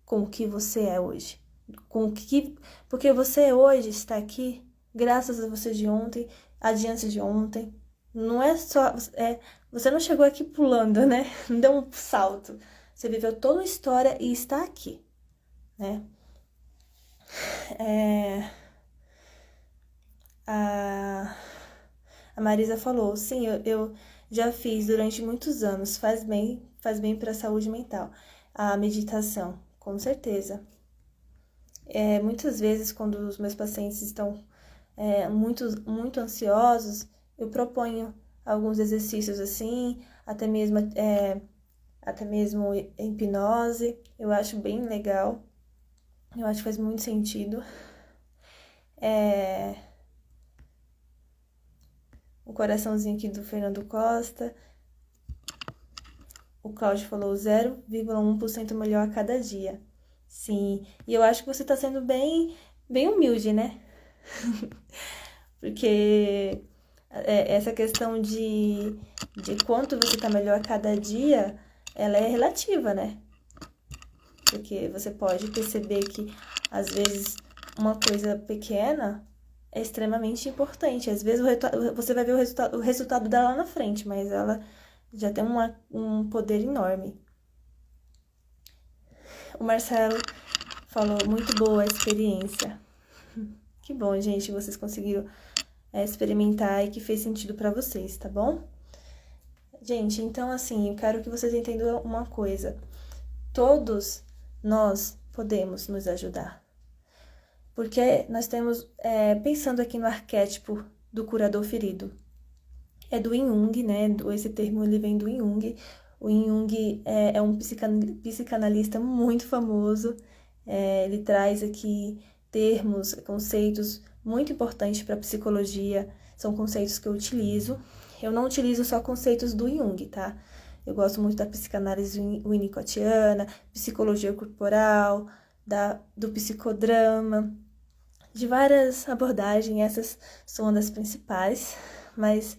com o que você é hoje. Porque você hoje está aqui graças a você de ontem, adiante de ontem. Não é só... você não chegou aqui pulando, né? Não deu um salto. Você viveu toda uma história e está aqui, né? A Marisa falou: sim, eu já fiz durante muitos anos, faz bem para a saúde mental. A meditação, com certeza. Muitas vezes, quando os meus pacientes estão muito, muito ansiosos, eu proponho alguns exercícios assim, até mesmo hipnose. Eu acho bem legal. Eu acho que faz muito sentido. O coraçãozinho aqui do Fernando Costa. O Cláudio falou 0,1% melhor a cada dia. Sim, e eu acho que você tá sendo bem humilde, né? Porque essa questão de quanto você tá melhor a cada dia, ela é relativa, né? Porque você pode perceber que, às vezes, uma coisa pequena é extremamente importante. Às vezes você vai ver o resultado dela lá na frente, mas ela já tem um poder enorme. O Marcelo falou, muito boa a experiência. Que bom, gente, vocês conseguiram experimentar e que fez sentido pra vocês, tá bom? Gente, então assim, eu quero que vocês entendam uma coisa. Todos nós podemos nos ajudar. Porque nós temos, pensando aqui no arquétipo do curador ferido, é do Jung, né? Esse termo ele vem do Jung. O Jung é um psicanalista muito famoso. Ele traz aqui termos, conceitos muito importantes para a psicologia. São conceitos que eu utilizo. Eu não utilizo só conceitos do Jung, tá? Eu gosto muito da psicanálise winnicottiana, psicologia corporal, do psicodrama, de várias abordagens. Essas são uma das principais, mas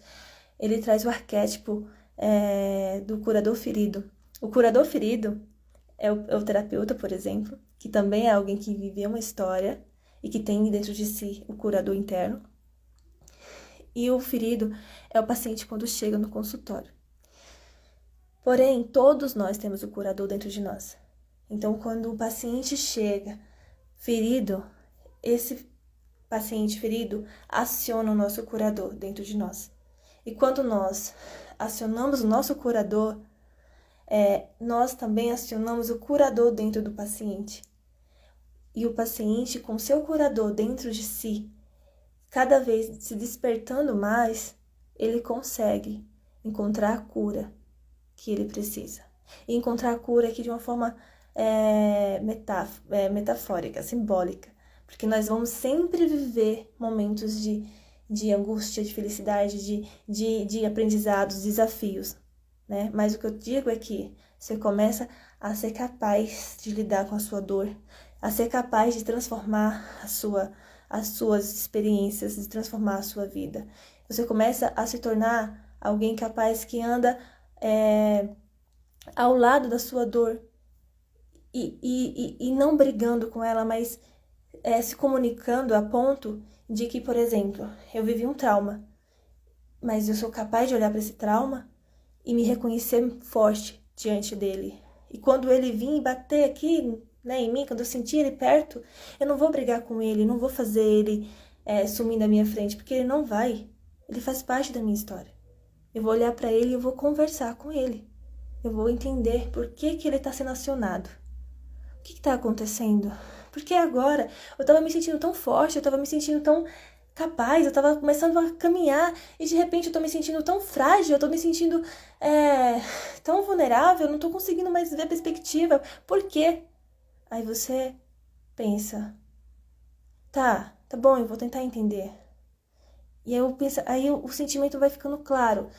ele traz o arquétipo do curador ferido. O curador ferido é o terapeuta, por exemplo, que também é alguém que viveu uma história e que tem dentro de si o curador interno. E o ferido é o paciente quando chega no consultório. Porém, todos nós temos o curador dentro de nós. Então, quando o paciente chega ferido, esse paciente ferido aciona o nosso curador dentro de nós. E quando nós acionamos o nosso curador, nós também acionamos o curador dentro do paciente. E o paciente, com seu curador dentro de si, cada vez se despertando mais, ele consegue encontrar a cura que ele precisa. E encontrar a cura aqui de uma forma metafórica, simbólica. Porque nós vamos sempre viver momentos de angústia, de felicidade, de aprendizados, desafios, né? Mas o que eu digo é que você começa a ser capaz de lidar com a sua dor, a ser capaz de transformar as suas experiências, de transformar a sua vida. Você começa a se tornar alguém capaz que anda ao lado da sua dor e não brigando com ela, mas se comunicando a ponto de que, por exemplo, eu vivi um trauma, mas eu sou capaz de olhar para esse trauma e me reconhecer forte diante dele. E quando ele vir e bater aqui, né, em mim, quando eu sentir ele perto, eu não vou brigar com ele, não vou fazer ele sumir da minha frente, porque ele não vai. Ele faz parte da minha história. Eu vou olhar para ele e eu vou conversar com ele. Eu vou entender por que ele está sendo acionado. O que está acontecendo? Porque agora eu estava me sentindo tão forte, eu estava me sentindo tão capaz, eu estava começando a caminhar e de repente eu estou me sentindo tão frágil, eu estou me sentindo tão vulnerável, eu não estou conseguindo mais ver a perspectiva. Por quê? Aí você pensa, tá bom, eu vou tentar entender. E aí o sentimento vai ficando claro.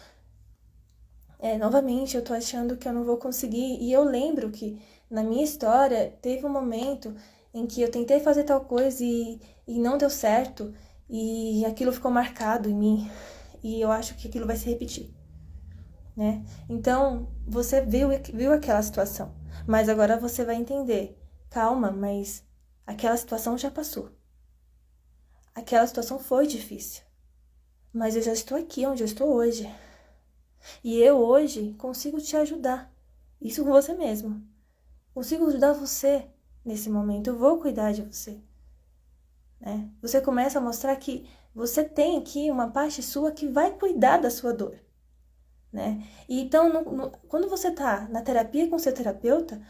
Novamente, eu tô achando que eu não vou conseguir. E eu lembro que na minha história teve um momento em que eu tentei fazer tal coisa e não deu certo. E aquilo ficou marcado em mim. E eu acho que aquilo vai se repetir, né? Então, você viu aquela situação. Mas agora você vai entender. Calma, mas aquela situação já passou. Aquela situação foi difícil. Mas eu já estou aqui onde eu estou hoje. E eu hoje consigo te ajudar. Isso com você mesmo. Consigo ajudar você nesse momento. Eu vou cuidar de você, né? Você começa a mostrar que você tem aqui uma parte sua que vai cuidar da sua dor, né? E então, quando você está na terapia com o seu terapeuta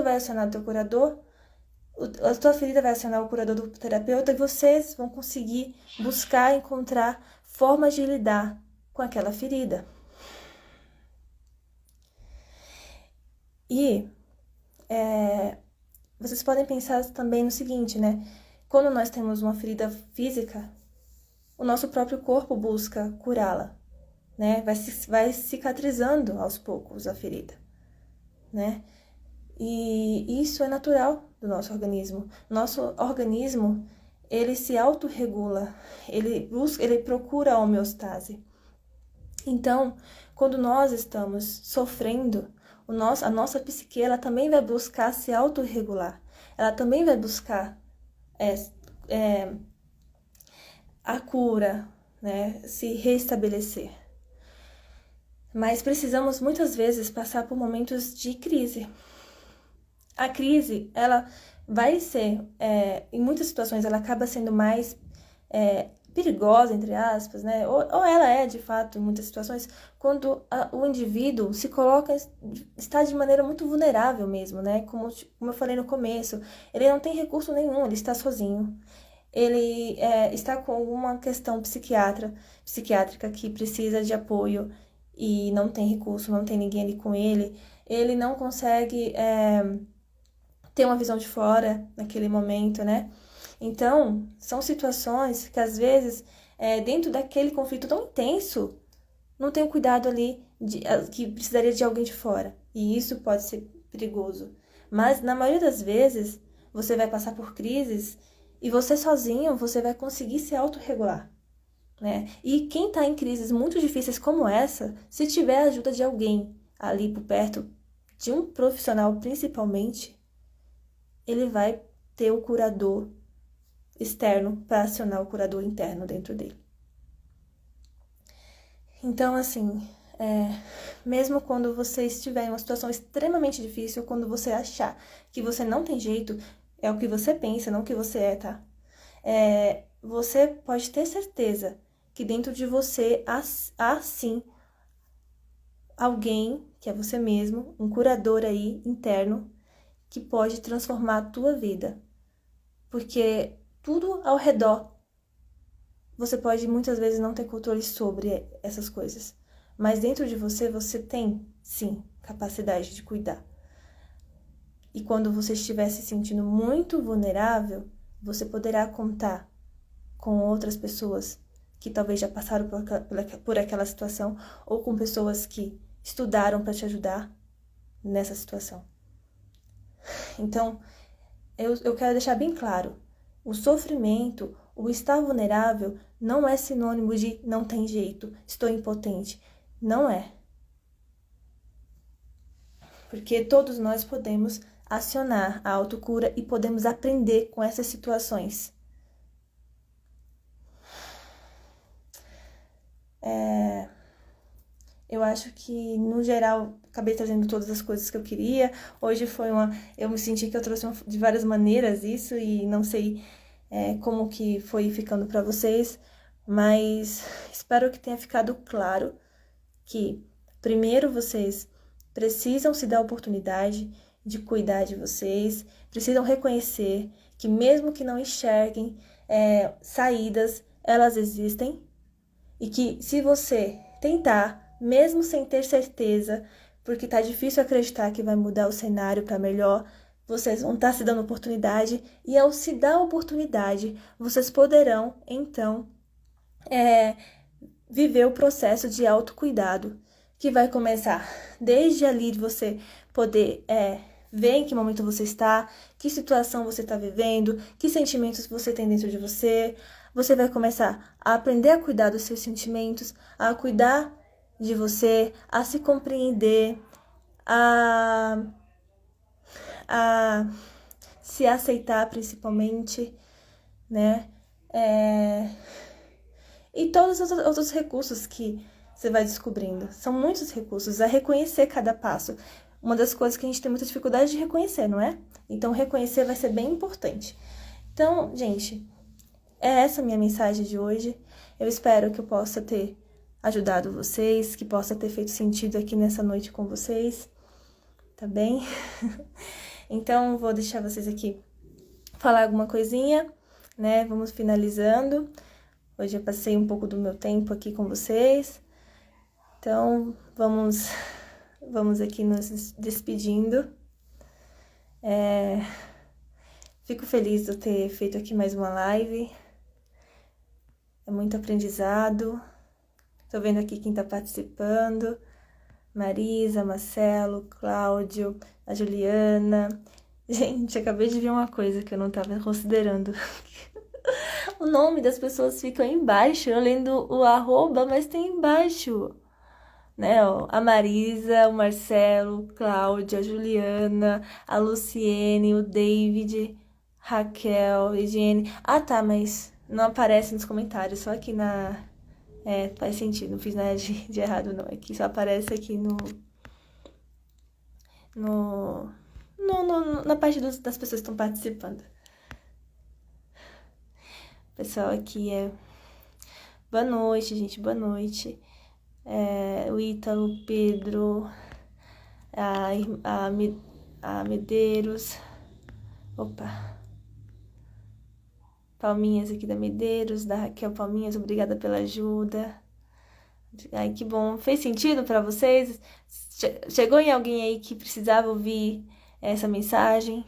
vai acionar o teu curador, a tua ferida vai acionar o curador do terapeuta e vocês vão conseguir buscar, encontrar formas de lidar com aquela ferida. E vocês podem pensar também no seguinte, né? Quando nós temos uma ferida física, o nosso próprio corpo busca curá-la, né? Vai cicatrizando aos poucos a ferida, né? E isso é natural do nosso organismo. Nosso organismo, ele se autorregula, ele procura a homeostase. Então, quando nós estamos sofrendo, a nossa psique, ela também vai buscar se autorregular. Ela também vai buscar a cura, né? Se restabelecer. Mas precisamos muitas vezes passar por momentos de crise. A crise, ela vai ser, em muitas situações, ela acaba sendo mais perigosa, entre aspas, né? Ou ela é, de fato, em muitas situações, quando o indivíduo se coloca, está de maneira muito vulnerável mesmo, né? Como eu falei no começo, ele não tem recurso nenhum, ele está sozinho. Ele está com alguma questão psiquiátrica que precisa de apoio e não tem recurso, não tem ninguém ali com ele. Ele não consegue ter uma visão de fora naquele momento, né? Então, são situações que, às vezes, dentro daquele conflito tão intenso, não tem o cuidado ali que precisaria de alguém de fora. E isso pode ser perigoso. Mas, na maioria das vezes, você vai passar por crises e você sozinho, você vai conseguir se autorregular, né? E quem está em crises muito difíceis como essa, se tiver a ajuda de alguém ali por perto, de um profissional principalmente, ele vai ter o curador externo para acionar o curador interno dentro dele. Então, assim, mesmo quando você estiver em uma situação extremamente difícil, quando você achar que você não tem jeito, é o que você pensa, não o que você é, tá? Você pode ter certeza que dentro de você há sim alguém, que é você mesmo, um curador aí interno, que pode transformar a tua vida. Porque tudo ao redor, você pode muitas vezes não ter controle sobre essas coisas. Mas dentro de você, você tem, sim, capacidade de cuidar. E quando você estiver se sentindo muito vulnerável, você poderá contar com outras pessoas que talvez já passaram por aquela situação ou com pessoas que estudaram para te ajudar nessa situação. Então, eu quero deixar bem claro, o sofrimento, o estar vulnerável não é sinônimo de não tem jeito, estou impotente. Não é. Porque todos nós podemos acionar a autocura e podemos aprender com essas situações. Eu acho que, no geral, acabei trazendo todas as coisas que eu queria. Hoje eu me senti que eu trouxe de várias maneiras isso e não sei como que foi ficando para vocês, mas espero que tenha ficado claro que, primeiro, vocês precisam se dar a oportunidade de cuidar de vocês, precisam reconhecer que, mesmo que não enxerguem saídas, elas existem, e que, se você tentar, mesmo sem ter certeza, porque tá difícil acreditar que vai mudar o cenário para melhor, vocês vão estar se dando oportunidade, e ao se dar a oportunidade, vocês poderão, então, viver o processo de autocuidado, que vai começar desde ali de você poder ver em que momento você está, que situação você está vivendo, que sentimentos você tem dentro de você. Você vai começar a aprender a cuidar dos seus sentimentos, a cuidar de você, a se compreender, a se aceitar principalmente, né? E todos os outros recursos que você vai descobrindo. São muitos recursos, a reconhecer cada passo. Uma das coisas que a gente tem muita dificuldade de reconhecer, não é? Então, reconhecer vai ser bem importante. Então, gente, é essa a minha mensagem de hoje. Eu espero que eu possa ter ajudado vocês, que possa ter feito sentido aqui nessa noite com vocês, tá bem? Então, vou deixar vocês aqui falar alguma coisinha, né? Vamos finalizando. Hoje eu passei um pouco do meu tempo aqui com vocês. Então, vamos aqui nos despedindo. Fico feliz de eu ter feito aqui mais uma live. É muito aprendizado. Tô vendo aqui quem tá participando. Marisa, Marcelo, Cláudio, a Juliana. Gente, acabei de ver uma coisa que eu não tava considerando. O nome das pessoas fica embaixo. Eu lendo o arroba, mas tem embaixo. Né, ó, a Marisa, o Marcelo, Cláudia, a Juliana, a Luciene, o David, Raquel, Eugênia. Ah, tá, mas não aparece nos comentários, só aqui na... faz sentido, não fiz nada de errado, não. Aqui só aparece aqui na parte das pessoas que estão participando. Pessoal, aqui boa noite, gente, boa noite. O Ítalo, o Pedro, a Medeiros, Palminhas aqui da Medeiros, da Raquel Palminhas, obrigada pela ajuda. Ai, que bom. Fez sentido para vocês? Chegou em alguém aí que precisava ouvir essa mensagem?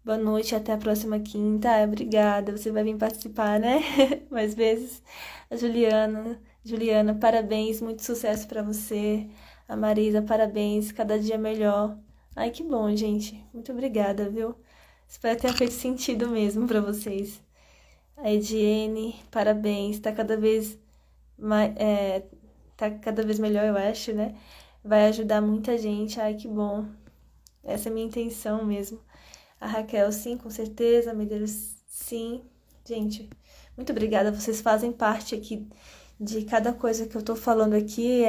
Boa noite, até a próxima quinta. Obrigada, você vai vir participar, né? Mais vezes. A Juliana, parabéns, muito sucesso para você. A Marisa, parabéns, cada dia melhor. Ai, que bom, gente. Muito obrigada, viu? Espero ter feito sentido mesmo para vocês. A Ediene, parabéns, tá cada vez melhor, eu acho, né? Vai ajudar muita gente. Ai, que bom. Essa é a minha intenção mesmo. A Raquel, sim, com certeza. A Medeiros, sim. Gente, muito obrigada. Vocês fazem parte aqui de cada coisa que eu tô falando aqui.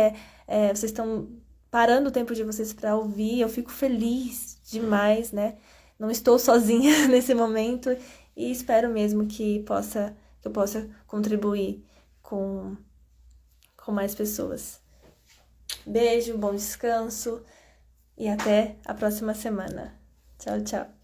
Vocês estão parando o tempo de vocês para ouvir. Eu fico feliz demais, né? Não estou sozinha nesse momento e espero mesmo que eu possa contribuir com mais pessoas. Beijo, bom descanso e até a próxima semana. Tchau, tchau.